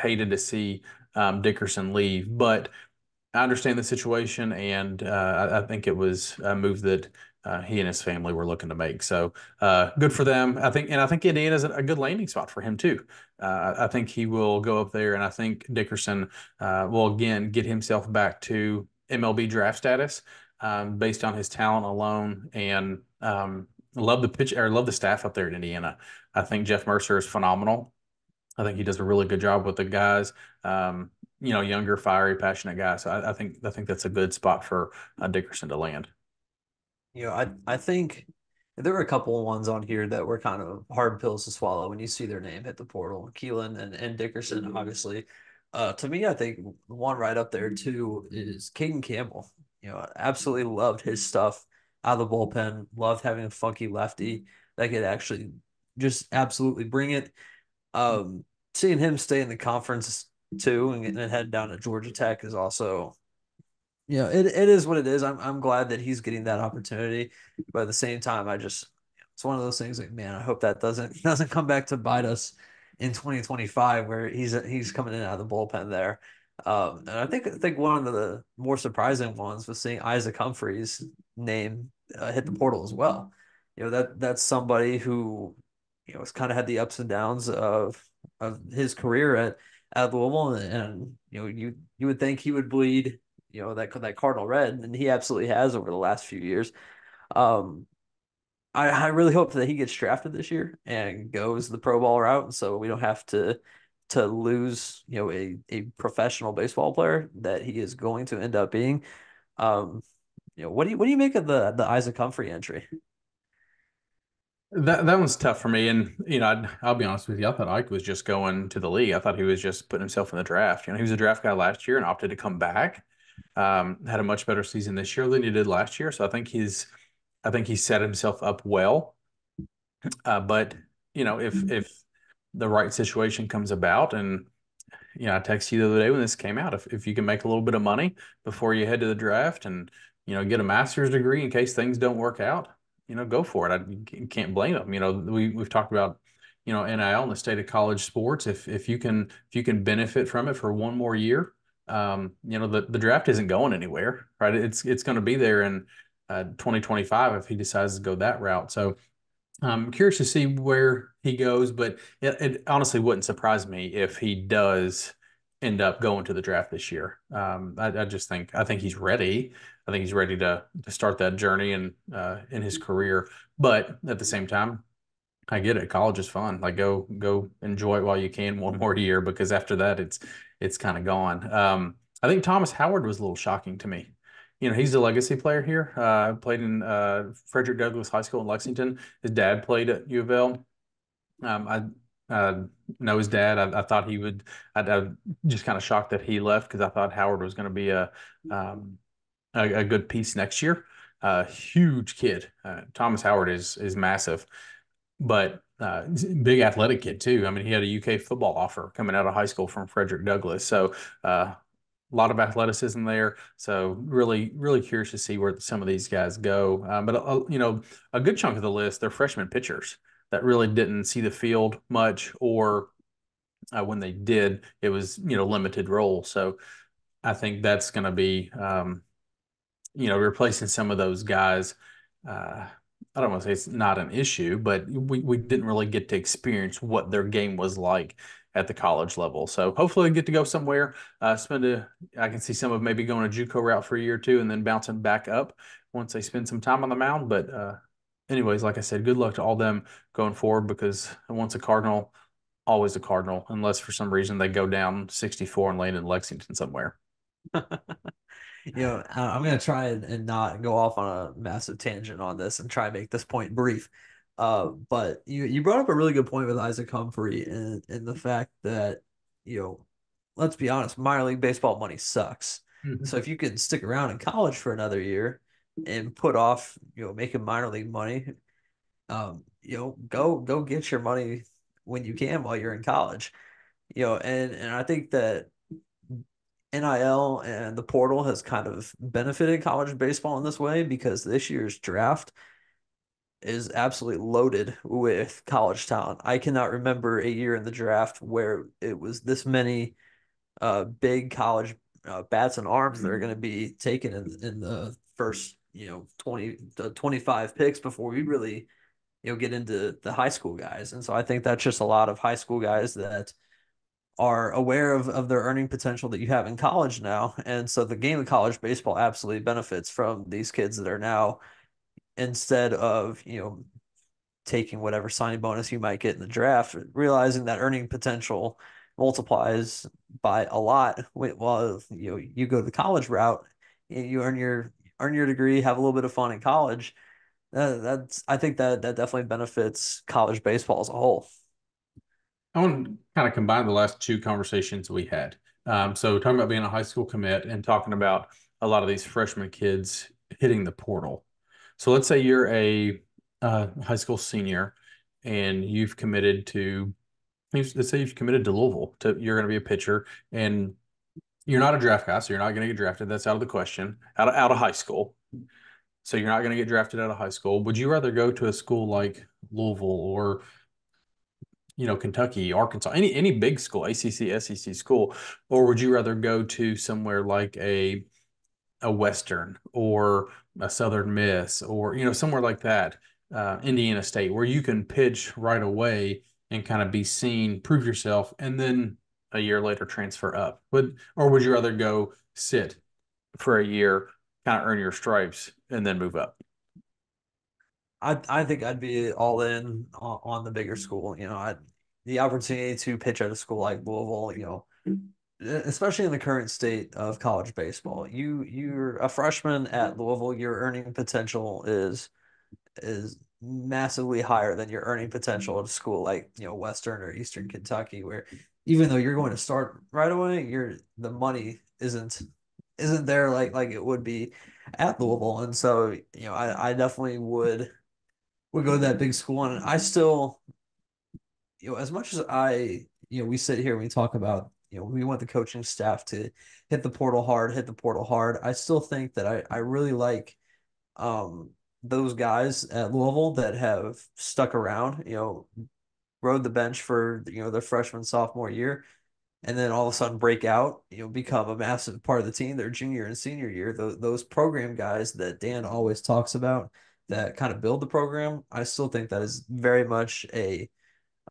hated to see Dickerson leave, but I understand the situation, and I think it was a move that he and his family were looking to make. So good for them. I think Indiana is a good landing spot for him too. I think he will go up there, and I think Dickerson will again get himself back to MLB draft status based on his talent alone, and love the pitch or love the staff up there at Indiana. I think Jeff Mercer is phenomenal. I think he does a really good job with the guys. Younger, fiery, passionate guys. So I think that's a good spot for Dickerson to land. I think there were a couple of ones on here that were kind of hard pills to swallow when you see their name hit the portal. Keelan and Dickerson, obviously, To me, I think one right up there too is Caden Campbell. I absolutely loved his stuff out of the bullpen. Loved having a funky lefty that could actually just absolutely bring it. Um, Seeing him stay in the conference too and head down to Georgia Tech is also, it is what it is. I'm glad that he's getting that opportunity, but at the same time, it's one of those things like, man, I hope that doesn't come back to bite us in 2025 where he's coming in out of the bullpen there. And I think one of the more surprising ones was seeing Isaac Humphries' name hit the portal as well. That's somebody who has kind of had the ups and downs of his career at Louisville, and you would think he would bleed that Cardinal red, and he absolutely has over the last few years. Um, I really hope that he gets drafted this year and goes the pro ball route, so we don't have to lose a professional baseball player that he is going to end up being. Um, what do you make of the Isaac Humphrey entry? That one's tough for me, and I'll be honest with you. I thought Ike was just going to the league. I thought he was just putting himself in the draft. He was a draft guy last year and opted to come back. Had a much better season this year than he did last year. So I think he set himself up well. But if the right situation comes about, and I texted you the other day when this came out, if you can make a little bit of money before you head to the draft, and get a master's degree in case things don't work out, go for it. I can't blame them. We've talked about NIL in the state of college sports. If you can benefit from it for one more year, the draft isn't going anywhere, right? It's going to be there in 2025 if he decides to go that route. So I'm curious to see where he goes, but it honestly wouldn't surprise me if he does end up going to the draft this year. I think he's ready. I think he's ready to start that journey and in his career. But at the same time, I get it. College is fun. Like go enjoy it while you can one more year, because after that it's kind of gone. I think Thomas Howard was a little shocking to me. He's a legacy player here. Played in Frederick Douglass High School in Lexington. His dad played at U of L. I know his dad. I thought he would. I'm just kind of shocked that he left because I thought Howard was going to be um, a good piece next year. Huge kid. Thomas Howard is massive, but big athletic kid too. I mean, he had a UK football offer coming out of high school from Frederick Douglass. So a lot of athleticism there. So really, really curious to see where some of these guys go. But a good chunk of the list, they're freshman pitchers that really didn't see the field much, or when they did, it was limited role. So I think that's going to be replacing some of those guys. Uh, I don't want to say it's not an issue, but we didn't really get to experience what their game was like at the college level. So hopefully I get to go somewhere, I can see some of maybe going a JUCO route for a year or two and then bouncing back up once they spend some time on the mound. But anyways, like I said, good luck to all them going forward, because once a Cardinal, always a Cardinal, unless for some reason they go down 64 and land in Lexington somewhere. I'm going to try and not go off on a massive tangent on this and try and make this point brief. But you brought up a really good point with Isaac Humphrey and the fact that, you know, let's be honest, minor league baseball money sucks. Mhm. So if you can stick around in college for another year and put off, making minor league money, go get your money when you can while you're in college. And I think that NIL and the portal has kind of benefited college baseball in this way because this year's draft is absolutely loaded with college talent. I cannot remember a year in the draft where it was this many big college bats and arms that are going to be taken in the first 20 to 25 picks before we really get into the high school guys. And so I think that's just a lot of high school guys that are aware of their earning potential that you have in college now. And so the game of college baseball absolutely benefits from these kids that are now, instead of, taking whatever signing bonus you might get in the draft, realizing that earning potential multiplies by a lot while you go the college route, you earn your degree, have a little bit of fun in college. I think that definitely benefits college baseball as a whole. I want to kind of combine the last two conversations we had. So talking about being a high school commit and talking about a lot of these freshman kids hitting the portal. So let's say you're a high school senior and you've committed to, let's say you've committed to Louisville. You're going to be a pitcher, and you're not a draft guy, so you're not going to get drafted. That's out of the question. Out of high school, so you're not going to get drafted out of high school. Would you rather go to a school like Louisville or Kentucky, Arkansas, any big school, ACC, SEC school, or would you rather go to somewhere like a Western or a Southern Miss or somewhere like that, Indiana State, where you can pitch right away and kind of be seen, prove yourself, and then a year later transfer up? Would you rather go sit for a year, kind of earn your stripes, and then move up? I think I'd be all in on the bigger school. The opportunity to pitch at a school like Louisville, especially in the current state of college baseball. You're a freshman at Louisville, your earning potential is massively higher than your earning potential at a school like, Western or Eastern Kentucky, where even though you're going to start right away, the money isn't there like it would be at Louisville. And so, I definitely would go to that big school. And I still, as much as we sit here and we talk about, we want the coaching staff to hit the portal hard, hit the portal hard. I still think that I really like um those guys at Louisville that have stuck around, rode the bench for, their freshman, sophomore year, and then all of a sudden break out, become a massive part of the team their junior and senior year. Those program guys that Dan always talks about that kind of build the program, I still think that is very much a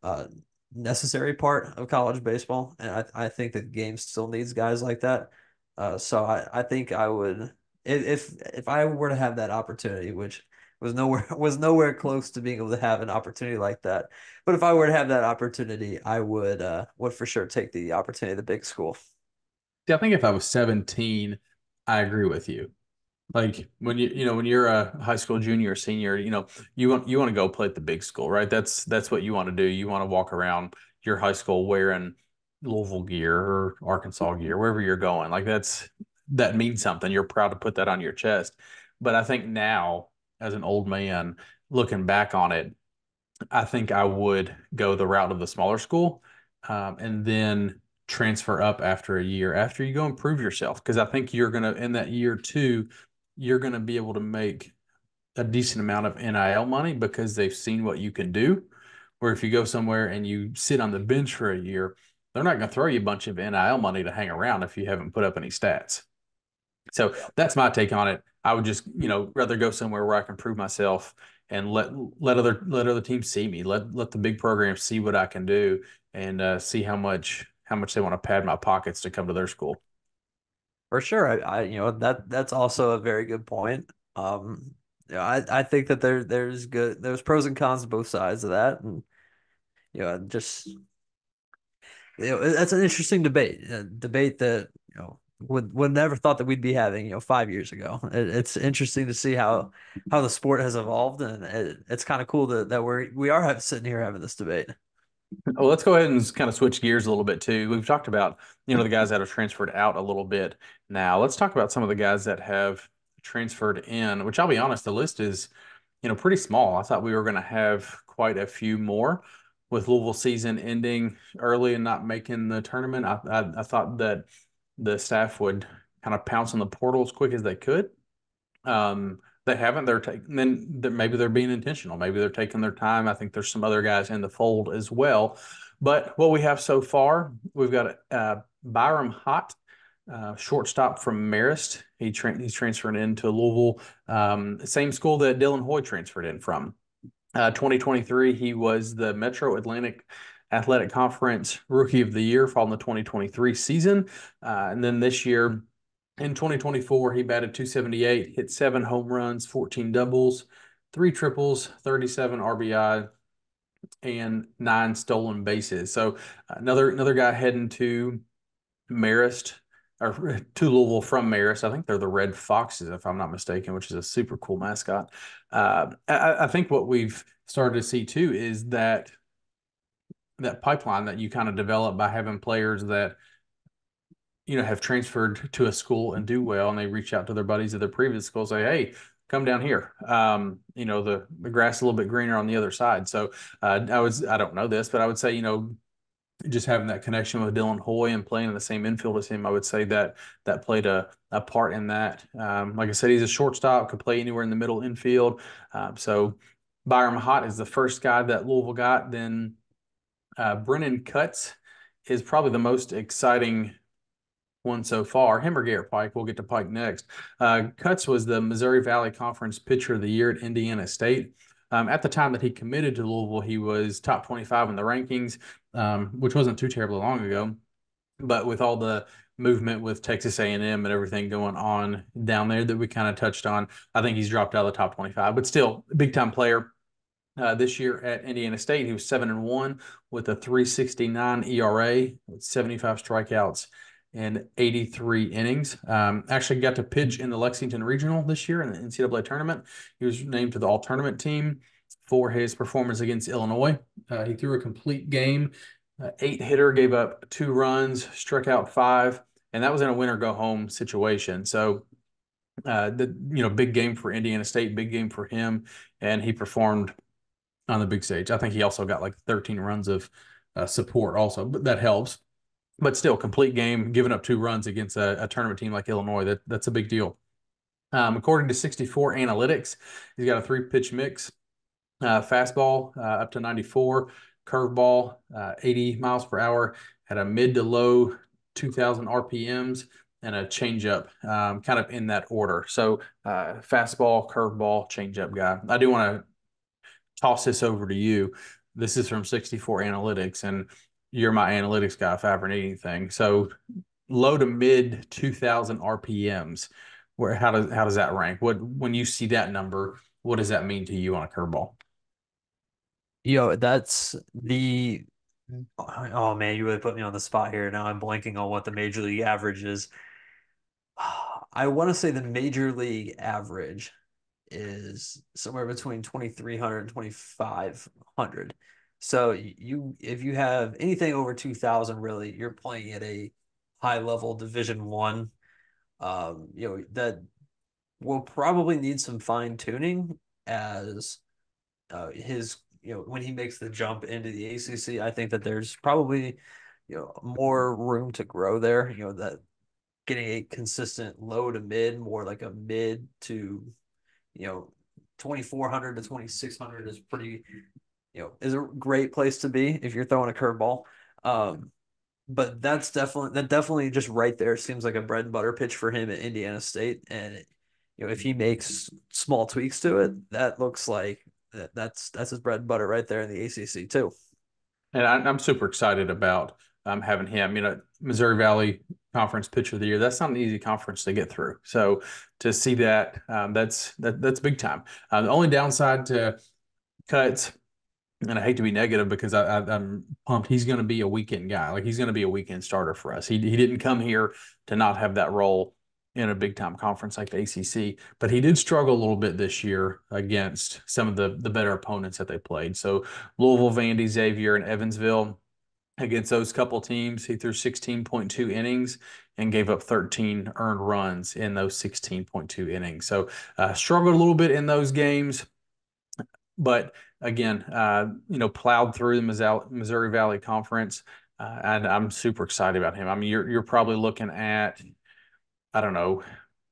uh, necessary part of college baseball, and I think the game still needs guys like that. So I think I would, if I were to have that opportunity, which was nowhere close to being able to have an opportunity like that. But if I were to have that opportunity, I would for sure take the opportunity at the big school. See, I think if I was 17, I agree with you. Like when you're a high school junior or senior, you want to go play at the big school, right? That's what you want to do. You want to walk around your high school wearing Louisville gear or Arkansas gear, wherever you're going. Like that means something. You're proud to put that on your chest. But I think now, as an old man, looking back on it, I think I would go the route of the smaller school, and then transfer up after a year after you go and prove yourself. Because I think you're gonna in that year two, you're gonna be able to make a decent amount of NIL money because they've seen what you can do. Where if you go somewhere and you sit on the bench for a year, they're not gonna throw you a bunch of NIL money to hang around if you haven't put up any stats. So that's my take on it. I would just, rather go somewhere where I can prove myself and let other teams see me. Let the big programs see what I can do and see how much they want to pad my pockets to come to their school. For sure. That's also a very good point. I think that there's pros and cons to both sides of that. And just that's an interesting debate. A debate that, would never thought that we'd be having, 5 years ago. It's interesting to see how the sport has evolved, and it's kind of cool that we are sitting here having this debate. Well, let's go ahead and kind of switch gears a little bit too. We've talked about, the guys that have transferred out a little bit. Now, let's talk about some of the guys that have transferred in, which I'll be honest, the list is, pretty small. I thought we were going to have quite a few more with Louisville season ending early and not making the tournament. I thought that the staff would kind of pounce on the portal as quick as they could. They haven't. They're taking maybe they're being intentional. Maybe they're taking their time. I think there's some other guys in the fold as well. But what we have so far, we've got Byram Hott, shortstop from Marist. He's transferring into Louisville, same school that Dylan Hoy transferred in from. 2023, he was the Metro Atlantic Athletic Conference Rookie of the Year following the 2023 season. And then this year, in 2024, he batted 278, hit 7 home runs, 14 doubles, 3 triples, 37 RBI, and 9 stolen bases. So another guy heading to Marist or to Louisville from Marist. I think they're the Red Foxes, if I'm not mistaken, which is a super cool mascot. I think what we've started to see too is that pipeline that you kind of develop by having players that have transferred to a school and do well, and they reach out to their buddies at their previous school, say, "Hey, come down here." The grass is a little bit greener on the other side. So I don't know this, but I would say, just having that connection with Dylan Hoy and playing in the same infield as him, I would say that played a part in that. Like I said, he's a shortstop, could play anywhere in the middle infield. So Byron Mahott is the first guy that Louisville got. Then Brennan Cutts is probably the most exciting one so far. Him or Garrett Pike. We'll get to Pike next. Cutts was the Missouri Valley Conference Pitcher of the Year at Indiana State. At the time that he committed to Louisville, he was top 25 in the rankings, which wasn't too terribly long ago. But with all the movement with Texas A&M and everything going on down there that we kind of touched on, I think he's dropped out of the top 25. But still, big time player. This year at Indiana State, he was 7-1 with a 3.69 ERA with 75 strikeouts and 83 innings. Actually got to pitch in the Lexington Regional this year in the NCAA tournament. He was named to the all-tournament team for his performance against Illinois. He threw a complete game, 8-hitter, gave up 2 runs, struck out 5, and that was in a win-or-go-home situation. So big game for Indiana State, big game for him, and he performed on the big stage. I think he also got like 13 runs of support also, but that helps. But still, complete game, giving up 2 runs against a tournament team like Illinois, that's a big deal. According to 64 Analytics, he's got a 3-pitch mix, fastball up to 94, curveball 80 miles per hour, had a mid to low 2,000 RPMs, and a changeup, kind of in that order. So fastball, curveball, changeup guy. I do want to toss this over to you. This is from 64 Analytics, and you're my analytics guy if I ever need anything. So low to mid 2,000 RPMs. How does that rank? When you see that number, what does that mean to you on a curveball? That's the oh man, you really put me on the spot here. Now I'm blanking on what the major league average is. I want to say the major league average is somewhere between 2,300 and 2,500. So if you have anything over 2,000, really, you're playing at a high level Division One. That will probably need some fine tuning as his when he makes the jump into the ACC. I think that there's probably more room to grow there. That getting a consistent low to mid, more like a mid to 2,400 to 2,600 is pretty is a great place to be if you're throwing a curveball. But that definitely just right there seems like a bread and butter pitch for him at Indiana State. And if he makes small tweaks to it, that looks like that's his bread and butter right there in the ACC too. And I'm super excited about having him. Missouri Valley Conference Pitcher of the Year. That's not an easy conference to get through. So to see that, that's big time. The only downside to Cuts, and I hate to be negative because I'm pumped. He's going to be a weekend guy. Like he's going to be a weekend starter for us. He didn't come here to not have that role in a big time conference like the ACC, but he did struggle a little bit this year against some of the better opponents that they played. So Louisville, Vandy, Xavier, and Evansville. Against those couple teams, he threw 16.2 innings and gave up 13 earned runs in those 16.2 innings. So struggled a little bit in those games, but again, plowed through the Missouri Valley Conference, and I'm super excited about him. I mean, you're probably looking at, I don't know,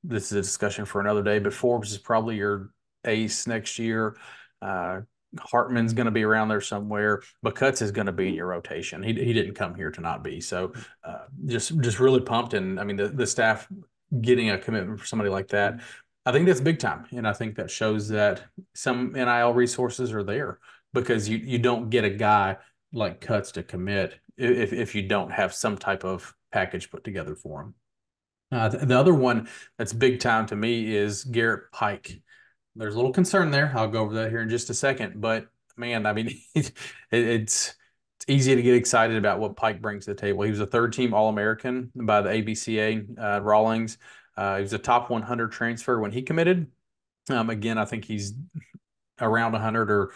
this is a discussion for another day, but Forbes is probably your ace next year. Hartman's going to be around there somewhere, but Cutts is going to be in your rotation. He didn't come here to not be. So just really pumped. And I mean, the staff getting a commitment for somebody like that, I think that's big time. And I think that shows that some NIL resources are there because you don't get a guy like Cutts to commit if you don't have some type of package put together for him. The other one that's big time to me is Garrett Pike. There's a little concern there. I'll go over that here in just a second. But man, I mean, it's easy to get excited about what Pike brings to the table. He was a 3rd-team All-American by the ABCA Rawlings. He was a top 100 transfer when he committed. Again, I think he's around 100 or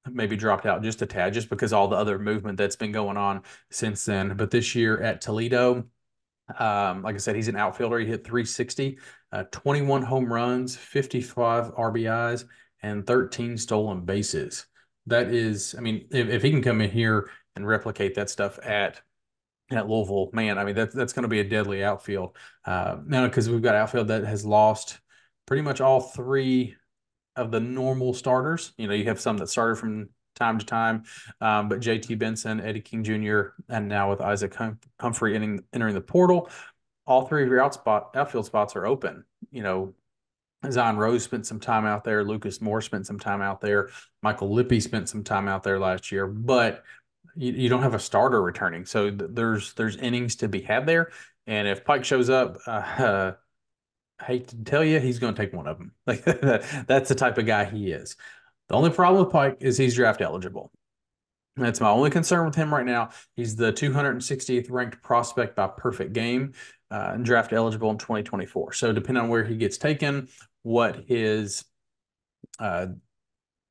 maybe dropped out just a tad, just because all the other movement that's been going on since then. But this year at Toledo, Like I said, he's an outfielder. He hit 360, 21 home runs, 55 RBIs, and 13 stolen bases. That is, I mean, if he can come in here and replicate that stuff at Louisville, man, I mean that's going to be a deadly outfield. Now because we've got outfield that has lost pretty much all three of the normal starters. You know, you have some that started from time to time, but JT Benson, Eddie King Jr., and now with Isaac Humphrey entering the portal, all three of your outfield spots are open. You know, Zion Rose spent some time out there. Lucas Moore spent some time out there. Michael Lippy spent some time out there last year, but you don't have a starter returning. So there's innings to be had there. And if Pike shows up, I hate to tell you, he's going to take one of them. Like that's the type of guy he is. The only problem with Pike is he's draft eligible. That's my only concern with him right now. He's the 260th ranked prospect by perfect game, and draft eligible in 2024. So depending on where he gets taken, what his uh,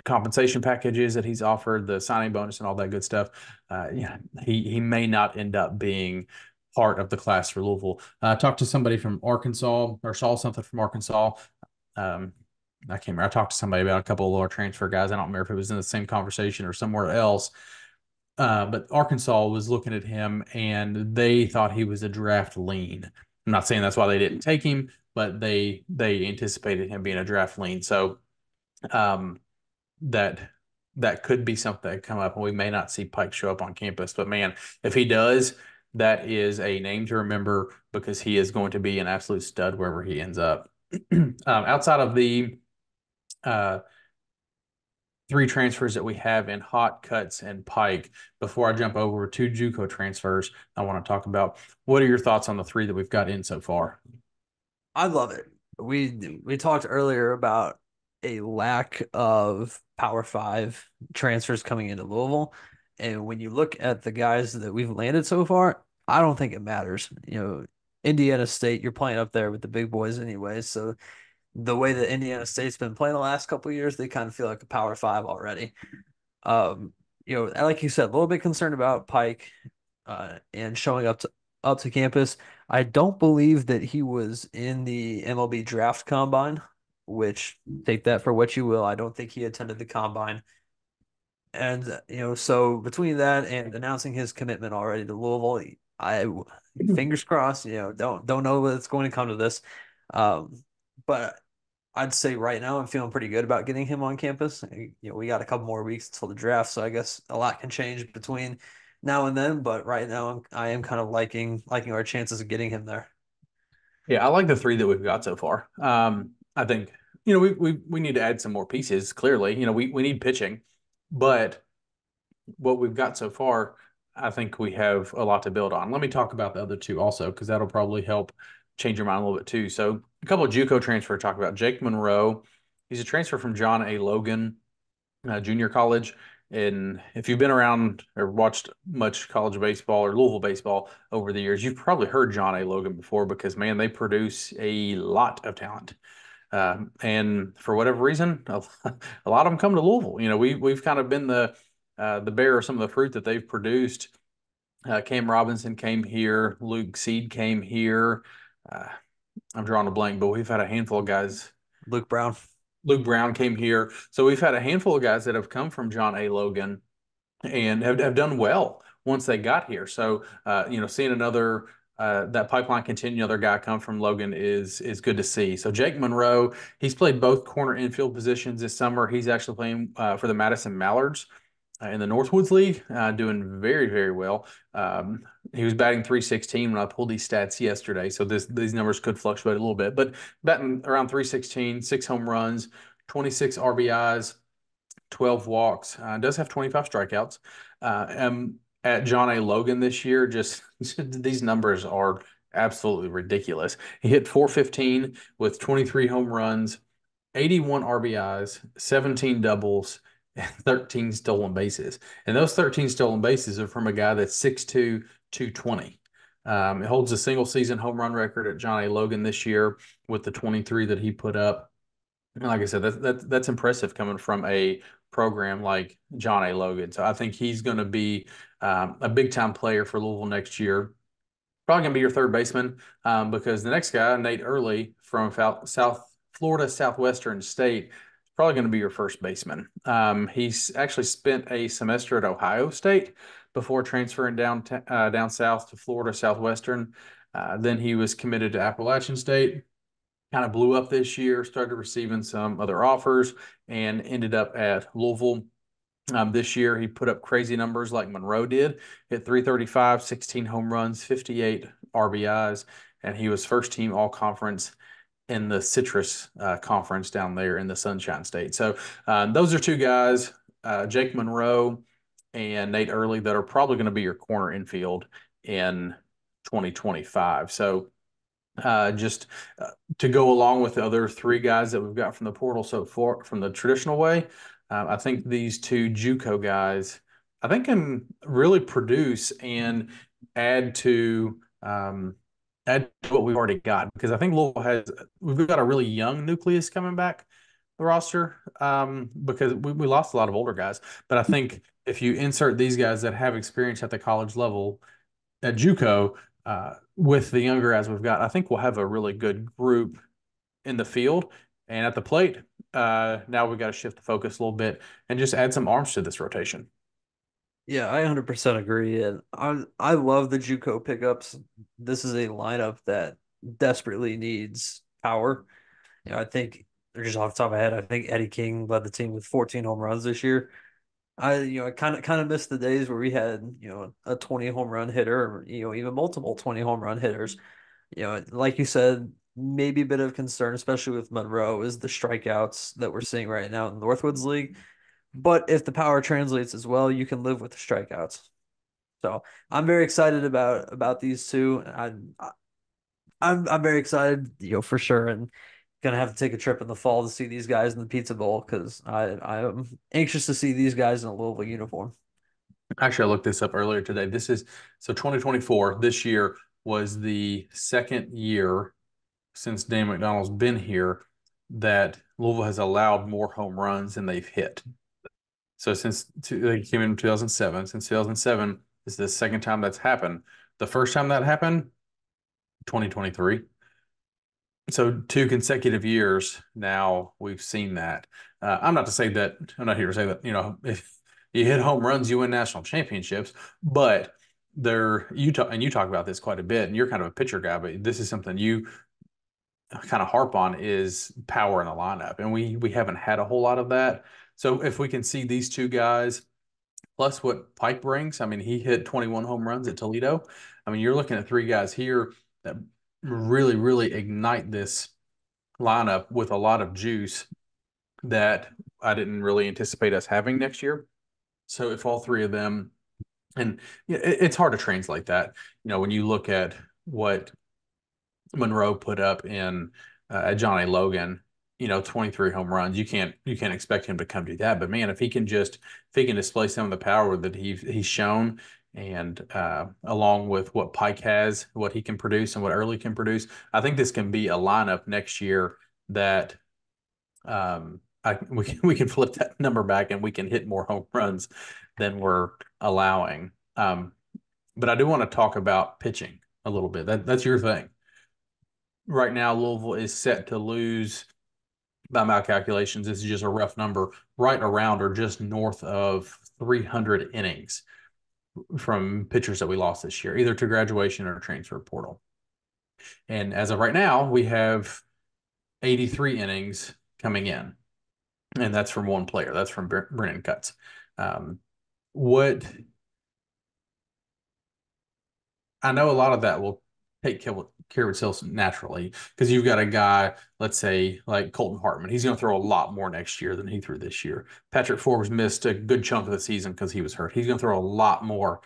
compensation package is that he's offered, the signing bonus and all that good stuff, yeah, he may not end up being part of the class for Louisville. I talked to somebody from Arkansas or saw something from Arkansas. Um, I can't remember. I talked to somebody about a couple of lower transfer guys. I don't remember if it was in the same conversation or somewhere else. But Arkansas was looking at him and they thought he was a draft lean. I'm not saying that's why they didn't take him, but they anticipated him being a draft lean. So um, that that could be something that come up, and we may not see Pike show up on campus. But man, if he does, that is a name to remember because he is going to be an absolute stud wherever he ends up. Outside of the uh, three transfers that we have in Hot, Cuts, and Pike, before I jump over to JUCO transfers, I want to talk about what are your thoughts on the three that we've got in so far? I love it. We talked earlier about a lack of Power Five transfers coming into Louisville, and when you look at the guys that we've landed so far, I don't think it matters. Indiana State, you're playing up there with the big boys anyway, so the way that Indiana State's been playing the last couple of years, they kind of feel like a Power Five already. Um, like you said, a little bit concerned about Pike, and showing up to campus. I don't believe that he was in the MLB draft combine, which take that for what you will. I don't think he attended the combine. And so between that and announcing his commitment already to Louisville, I fingers crossed, don't know what's going to come to this. But I'd say right now I'm feeling pretty good about getting him on campus. We got a couple more weeks until the draft, so I guess a lot can change between now and then. But right now I am kind of liking our chances of getting him there. Yeah, I like the three that we've got so far. I think we need to add some more pieces. Clearly, we need pitching, but what we've got so far, I think we have a lot to build on. Let me talk about the other two also, because that'll probably help change your mind a little bit too. So a couple of JUCO transfer to talk about. Jake Monroe, he's a transfer from John A. Logan Junior College. And if you've been around or watched much college baseball or Louisville baseball over the years, you've probably heard John A. Logan before because, man, they produce a lot of talent. And for whatever reason, a lot of them come to Louisville. We've kind of been the bearer of some of the fruit that they've produced. Cam Robinson came here. Luke Seed came here. Uh, I'm drawing a blank, but we've had a handful of guys. Luke Brown. Luke Brown came here. So we've had a handful of guys that have come from John A. Logan and have done well once they got here. So, seeing another that pipeline continue, another guy come from Logan is good to see. So Jake Monroe, he's played both corner infield positions this summer. He's actually playing for the Madison Mallards in the Northwoods League, doing very, very well. He was batting 316 when I pulled these stats yesterday, so these numbers could fluctuate a little bit, but batting around 316, 6 home runs, 26 RBIs, 12 walks. Does have 25 strikeouts. At John A. Logan this year, just these numbers are absolutely ridiculous. He hit 415 with 23 home runs, 81 RBIs, 17 doubles, and 13 stolen bases. And those 13 stolen bases are from a guy that's 6'2", 220. It holds a single season home run record at John A. Logan this year with the 23 that he put up. And like I said, that's impressive coming from a program like John A. Logan. So I think he's going to be a big time player for Louisville next year. Probably gonna be your third baseman, because the next guy, Nate Early from South Florida Southwestern State, is probably going to be your first baseman. He's actually spent a semester at Ohio State before transferring down south to Florida Southwestern. Then he was committed to Appalachian State. Kind of blew up this year, started receiving some other offers, and ended up at Louisville. This year, he put up crazy numbers like Monroe did, hit 335, 16 home runs, 58 RBIs, and he was first team all conference in the Citrus Conference down there in the Sunshine State. So those are two guys, Jake Monroe and Nate Early, that are probably going to be your corner infield in 2025. So just to go along with the other three guys that we've got from the portal so far from the traditional way, I think these two JUCO guys, I think can really produce and add to what we've already got, because I think Louisville has we've got a really young nucleus coming back the roster, because we lost a lot of older guys, but I think if you insert these guys that have experience at the college level at JUCO, with the younger as we've got, I think we'll have a really good group in the field and at the plate. Now we've got to shift the focus a little bit and just add some arms to this rotation. Yeah, I 100% agree. And I love the JUCO pickups. This is a lineup that desperately needs power. I think just off the top of my head, I think Eddie King led the team with 14 home runs this year. I kind of missed the days where we had, a 20 home run hitter, or, even multiple 20 home run hitters. Like you said, maybe a bit of concern, especially with Monroe, is the strikeouts that we're seeing right now in the Northwoods League. But if the power translates as well, you can live with the strikeouts. So I'm very excited about these two. I'm very excited, for sure, and gonna have to take a trip in the fall to see these guys in the Pizza Bowl because I am anxious to see these guys in a Louisville uniform. Actually, I looked this up earlier today. This is so 2024. This year was the second year since Dan McDonnell's been here that Louisville has allowed more home runs than they've hit. So they came in 2007, since 2007 is the second time that's happened. The first time that happened, 2023. So two consecutive years now we've seen that. I'm not to say that I'm not here to say that if you hit home runs you win national championships, but you talk about this quite a bit, and you're kind of a pitcher guy, but this is something you kind of harp on is power in the lineup, and we haven't had a whole lot of that. So if we can see these two guys plus what Pike brings, I mean, he hit 21 home runs at Toledo. I mean, you're looking at three guys here that really, really ignite this lineup with a lot of juice that I didn't really anticipate us having next year. So if all three of them, and it's hard to translate that, when you look at what Monroe put up in at Johnny Logan, 23 home runs. You can't expect him to come do that. But man, if he can display some of the power that he's shown, and along with what Pike has, what he can produce and what Early can produce, I think this can be a lineup next year that we can flip that number back and we can hit more home runs than we're allowing. But I do want to talk about pitching a little bit. That's your thing. Right now, Louisville is set to lose, by my calculations, this is just a rough number, right around or just north of 300 innings from pitchers that we lost this year, either to graduation or transfer portal. And as of right now, we have 83 innings coming in, and that's from one player. That's from Brennan Cutts. What I know, a lot of that will take care of itself naturally, because you've got a guy, let's say like Colton Hartman. He's going to throw a lot more next year than he threw this year. Patrick Forbes missed a good chunk of the season because he was hurt. He's going to throw a lot more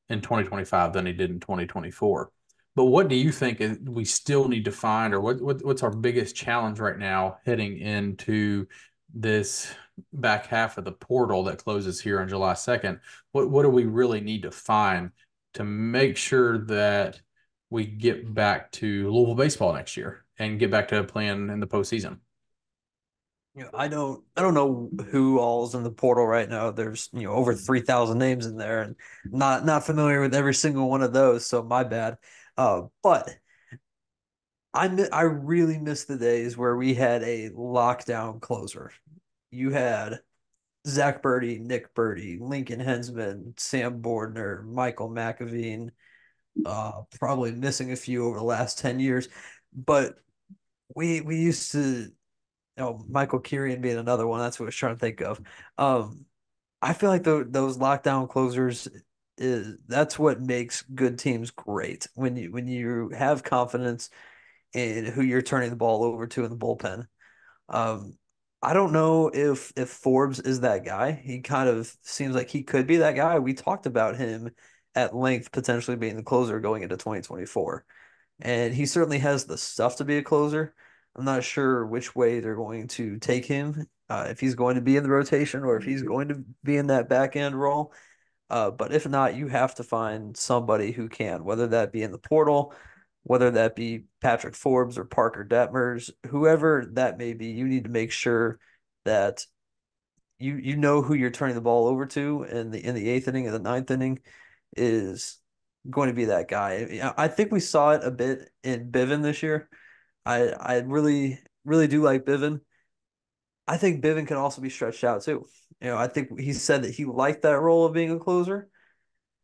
in 2025 than he did in 2024. But what do you think we still need to find, or what's our biggest challenge right now heading into this back half of the portal that closes here on July 2nd? What do we really need to find to make sure that we get back to Louisville baseball next year and get back to playing in the postseason? I don't know who all's in the portal right now. There's, over 3,000 names in there, and not familiar with every single one of those, so my bad. But I really miss the days where we had a lockdown closer. You had Zach Birdie, Nick Birdie, Lincoln Hensman, Sam Bordner, Michael McAveen, probably missing a few over the last 10 years. But we used to, Michael Kirian being another one. That's what I was trying to think of. Um, I feel like those lockdown closers is that's what makes good teams great. When you have confidence in who you're turning the ball over to in the bullpen. Um, I don't know if Forbes is that guy. He kind of seems like he could be that guy. We talked about him at length potentially being the closer going into 2024. And he certainly has the stuff to be a closer. I'm not sure which way they're going to take him, if he's going to be in the rotation or if he's going to be in that back end role. But if not, you have to find somebody who can, whether that be in the portal, whether that be Patrick Forbes or Parker Detmers, whoever that may be, you need to make sure that you know who you're turning the ball over to in the eighth inning and the ninth inning is going to be that guy. I think we saw it a bit in Bivin this year. I really do like Bivin. I think Bivin can also be stretched out too. I think he said that he liked that role of being a closer.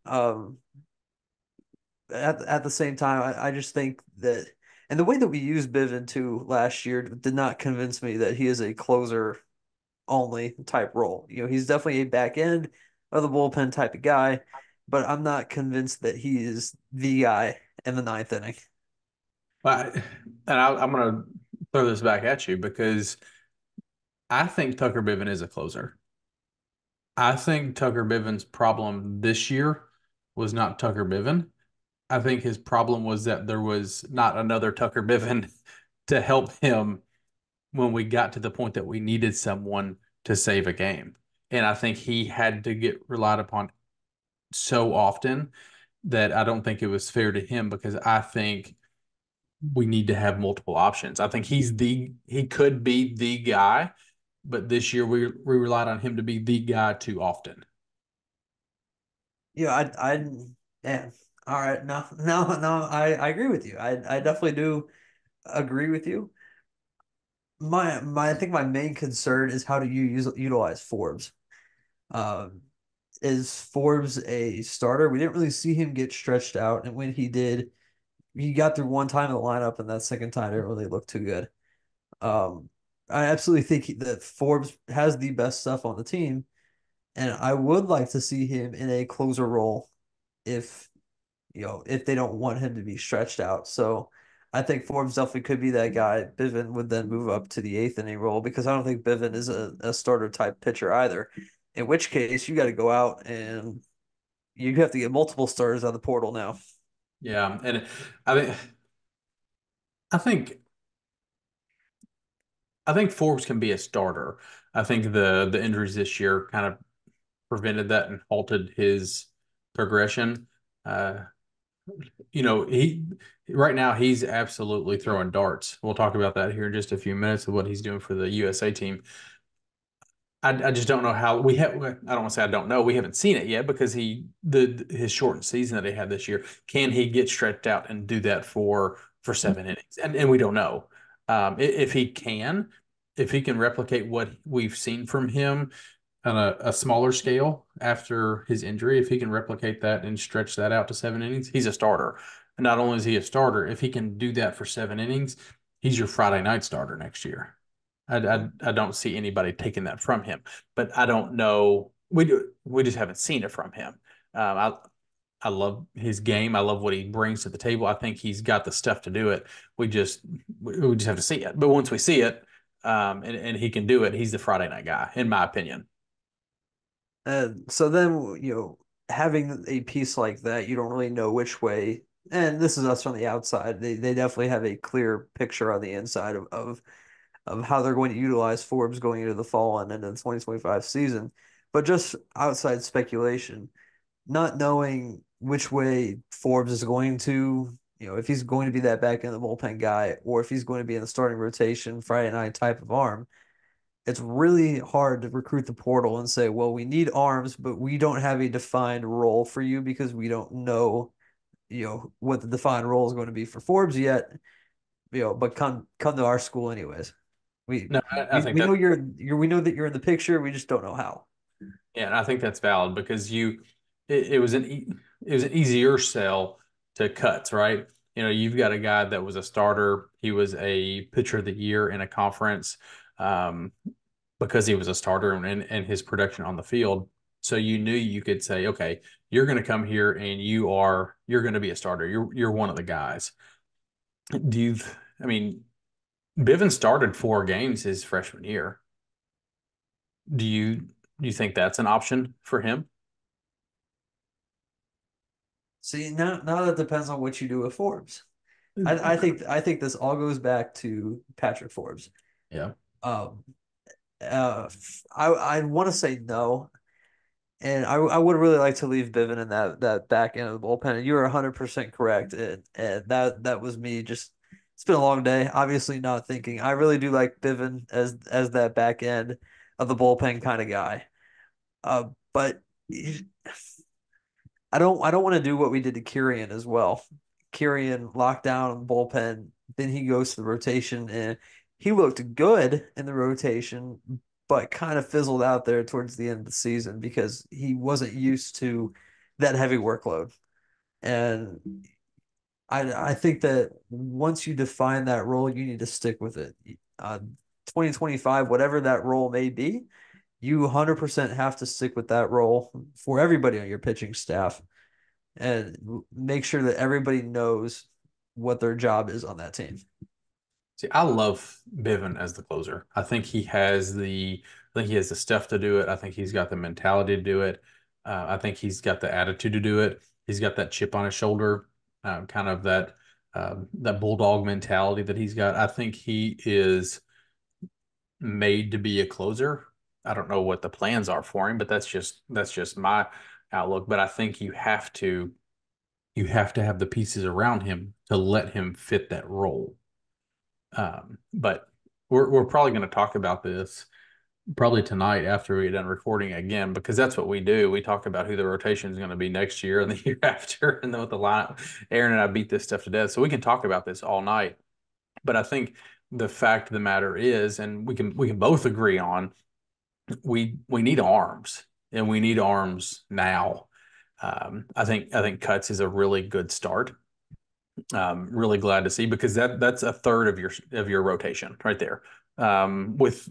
Um, at the same time, I just think that, and the way that we used Bivin too last year did not convince me that he is a closer only type role. He's definitely a back end of the bullpen type of guy, but I'm not convinced that he is the guy in the ninth inning. I'm going to throw this back at you because I think Tucker Biven is a closer. I think Tucker Biven's problem this year was not Tucker Biven. I think his problem was that there was not another Tucker Biven to help him when we got to the point that we needed someone to save a game. And I think he had to get relied upon so often that I don't think it was fair to him because I think we need to have multiple options. I think he could be the guy, but this year we relied on him to be the guy too often. I, yeah. All right. No, I agree with you. I definitely do agree with you. I think my main concern is how do you utilize Forbes? Um, is Forbes a starter? We didn't really see him get stretched out, and when he did, he got through one time in the lineup, and that second time didn't really look too good. Um, I absolutely think that Forbes has the best stuff on the team, and I would like to see him in a closer role if if they don't want him to be stretched out. So I think Forbes definitely could be that guy. Bivin would then move up to the eighth inning role because I don't think Bivin is a starter type pitcher either. In which case, you got to go out and you have to get multiple starters out of the portal now. Yeah, and I think I think I think Forbes can be a starter. I think the injuries this year kind of prevented that and halted his progression. Uh, he right now he's absolutely throwing darts. We'll talk about that here in just a few minutes of what he's doing for the USA team. I just don't know how we have. I don't want to say I don't know. We haven't seen it yet because his shortened season that he had this year. Can he get stretched out and do that for 7 innings? And we don't know. If he can, if he can replicate what we've seen from him on a smaller scale after his injury, if he can replicate that and stretch that out to 7 innings, he's a starter. And not only is he a starter, if he can do that for 7 innings, he's your Friday night starter next year. I don't see anybody taking that from him, but I don't know. We just haven't seen it from him. I love his game. I love what he brings to the table. I think he's got the stuff to do it. We just have to see it. But once we see it, and he can do it, he's the Friday night guy, in my opinion. So then, having a piece like that, you don't really know which way. And this is us from the outside. They definitely have a clear picture on the inside of how they're going to utilize Forbes going into the fall and into the 2025 season. But just outside speculation, not knowing which way Forbes is going to, if he's going to be that back in the bullpen guy or if he's going to be in the starting rotation Friday night type of arm, it's really hard to recruit the portal and say, well, we need arms, but we don't have a defined role for you because we don't know what the defined role is going to be for Forbes yet. But come to our school anyways. We No, I think we know that, we know that you're in the picture. We just don't know how. yeah, and I think that's valid because it was it was an easier sell to cuts, right? You've got a guy that was a starter. He was a pitcher of the year in a conference, um, because he was a starter and his production on the field. So you knew you could say, okay, you're going to come here and you're going to be a starter. You're one of the guys. Do you? I mean, Bivens started 4 games his freshman year. Do you think that's an option for him? See, now that depends on what you do with Forbes. I think this all goes back to Patrick Forbes. Yeah. Um, I want to say no, and I would really like to leave Bivin in that back end of the bullpen. And you are 100% correct, and that was me. Just it's been a long day. Obviously, not thinking. I really do like Bivin as that back end of the bullpen kind of guy. But I don't want to do what we did to Kirian as well. Kirian locked down bullpen, then he goes to the rotation and he looked good in the rotation, but kind of fizzled out there towards the end of the season because he wasn't used to that heavy workload. And I think that once you define that role, you need to stick with it. 2025, whatever that role may be, you 100% have to stick with that role for everybody on your pitching staff and make sure that everybody knows what their job is on that team. See, I love Bivin as the closer. I think he has the stuff to do it. I think he's got the mentality to do it. I think he's got the attitude to do it. He's got that chip on his shoulder, kind of that bulldog mentality that he's got. I think he is made to be a closer. I don't know what the plans are for him, but that's just my outlook. But I think you have to have the pieces around him to let him fit that role. But we're probably going to talk about this probably tonight after we get done recording again, because that's what we do. We talk about who the rotation is going to be next year and the year after, and then with the lineup. Aaron and I beat this stuff to death, so we can talk about this all night. But I think the fact of the matter is, and we can both agree on, we need arms, and we need arms now. I think Cuts is a really good start. Really glad to see because that's a third of your rotation right there. With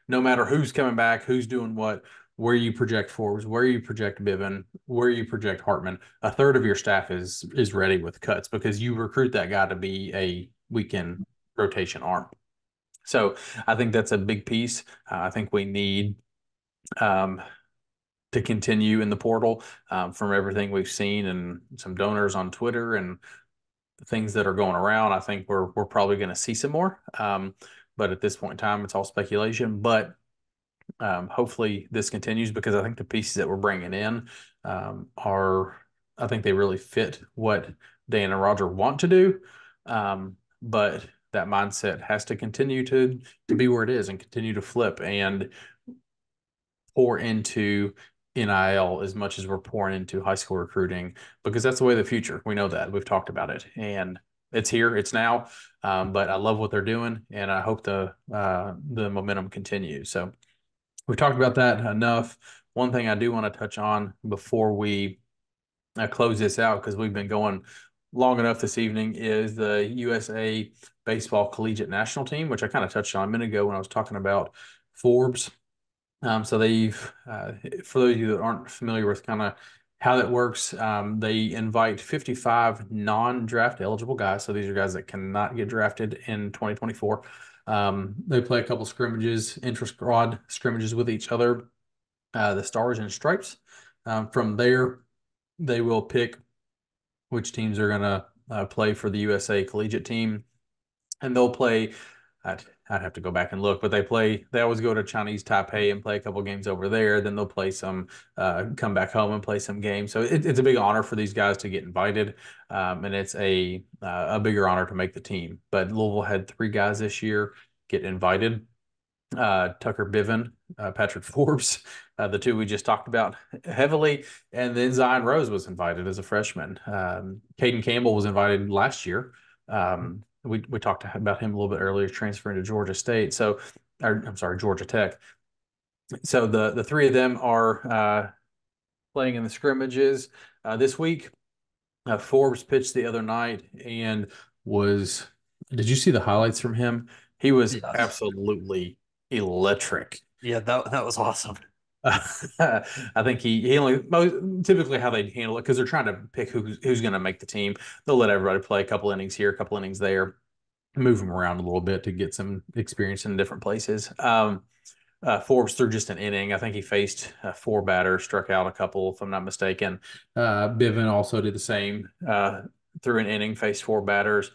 no matter who's coming back, who's doing what, where you project Forbes, where you project Biven, where you project Hartman, a third of your staff is ready with Cuts because you recruit that guy to be a weekend rotation arm. So I think that's a big piece. I think we need um, to continue in the portal, from everything we've seen and some donors on Twitter and things that are going around. I think we're probably going to see some more. But at this point in time, it's all speculation. But hopefully this continues because I think the pieces that we're bringing in are, I think they really fit what Dan and Roger want to do. But that mindset has to continue to be where it is and continue to flip and pour into NIL as much as we're pouring into high school recruiting because that's the way of the future. We know that. We've talked about it and it's here, it's now. But I love what they're doing and I hope the momentum continues. So we've talked about that enough. One thing I do want to touch on before we close this out, because we've been going long enough this evening, is the USA Baseball Collegiate National Team, which I kind of touched on a minute ago when I was talking about Forbes. So for those of you that aren't familiar with kind of how that works, they invite 55 non-draft eligible guys. So these are guys that cannot get drafted in 2024. They play a couple scrimmages, intra-squad scrimmages with each other, the Stars and Stripes. From there, they will pick which teams are going to play for the USA Collegiate team, and they'll play. I'd have to go back and look, but they always go to Chinese Taipei and play a couple games over there. Then they'll play come back home and play some games. So it's a big honor for these guys to get invited. And it's a bigger honor to make the team. But Louisville had 3 guys this year get invited. Tucker Biven, Patrick Forbes, the two we just talked about heavily. And then Zion Rose was invited as a freshman. Caden Campbell was invited last year. We talked about him a little bit earlier, transferring to Georgia State. So, or, I'm sorry, Georgia Tech. So the three of them are playing in the scrimmages this week. Forbes pitched the other night and was. Did you see the highlights from him? He was Yes. absolutely electric. Yeah, that was awesome. I think he only typically how they handle it because they're trying to pick who's going to make the team. They'll let everybody play a couple innings here, a couple innings there, move them around a little bit to get some experience in different places. Forbes threw just an inning. I think he faced four batters, struck out a couple, if I'm not mistaken. Bivin also did the same. Threw an inning, faced four batters.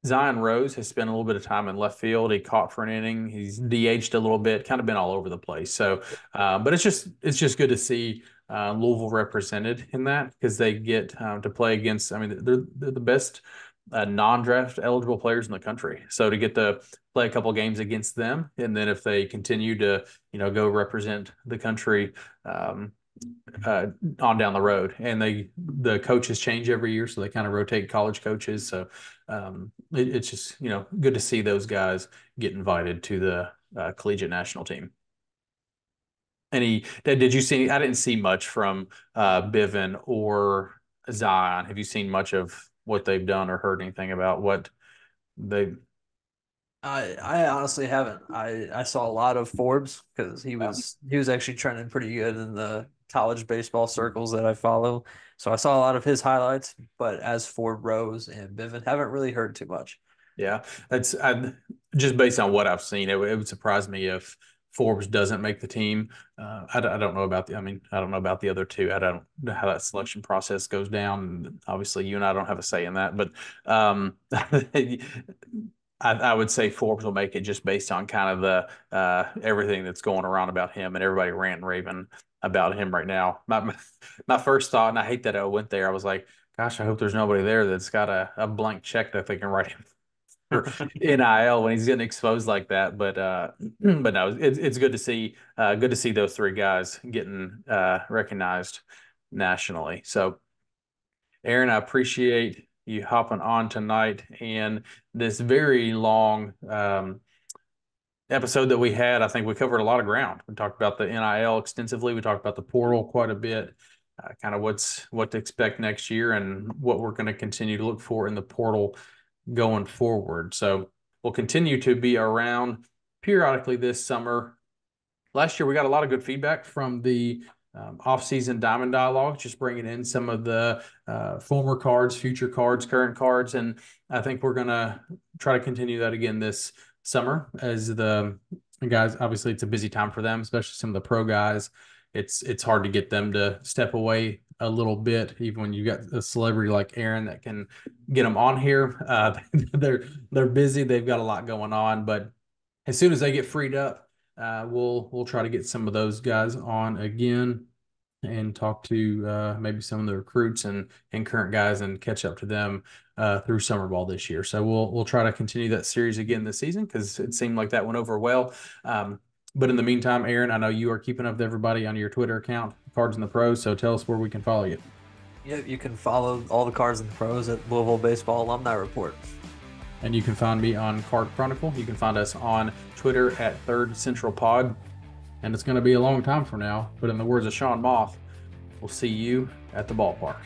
Zion Rose has spent a little bit of time in left field. He caught for an inning. He's DH'd a little bit, kind of been all over the place. So, but it's just good to see Louisville represented in that because they get to play against. I mean, they're the best non-draft eligible players in the country. So to get to play a couple games against them, and then if they continue to go represent the country. On down the road, and the coaches change every year, so they kind of rotate college coaches. So it's just good to see those guys get invited to the collegiate national team. Did you see? I didn't see much from Bivin or Zion. Have you seen much of what they've done or heard anything about what they? I honestly haven't. I saw a lot of Forbes because he was actually trending pretty good in the college baseball circles that I follow. So I saw a lot of his highlights, but as for Rose and Bivin, haven't really heard too much. Yeah, just based on what I've seen. It would surprise me if Forbes doesn't make the team. I don't know about I mean, I don't know about the other two. I don't know how that selection process goes down. Obviously, you and I don't have a say in that, but I would say Forbes will make it just based on kind of the everything that's going around about him and everybody ranting and raving about him right now. My first thought, and I hate that I went there, I was like, gosh, I hope there's nobody there that's got a blank check that they can write him for NIL when he's getting exposed like that. But but no, it's good to see those three guys getting recognized nationally. So Aaron, I appreciate you hopping on tonight and this very long episode that we had. I think we covered a lot of ground. We talked about the NIL extensively. We talked about the portal quite a bit, kind of what to expect next year and what we're going to continue to look for in the portal going forward. So we'll continue to be around periodically this summer. Last year, we got a lot of good feedback from the off-season Diamond Dialogue, just bringing in some of the former cards, future cards, current cards, and I think we're going to try to continue that again this summer as the guys, obviously it's a busy time for them, especially some of the pro guys. It's hard to get them to step away a little bit, even when you got a celebrity like Aaron that can get them on here. They're busy. They've got a lot going on, but as soon as they get freed up, we'll try to get some of those guys on again and talk to maybe some of the recruits and current guys and catch up to them through summer ball this year. So we'll try to continue that series again this season because it seemed like that went over well. But in the meantime, Aaron, I know you are keeping up with everybody on your Twitter account, Cards in the Pros. So tell us where we can follow you. Yeah, you can follow all the Cards in the Pros at Louisville Baseball Alumni Report. And you can find me on Card Chronicle. You can find us on Twitter at Third Central Pod. And it's going to be a long time from now, but in the words of Sean Moth, we'll see you at the ballpark.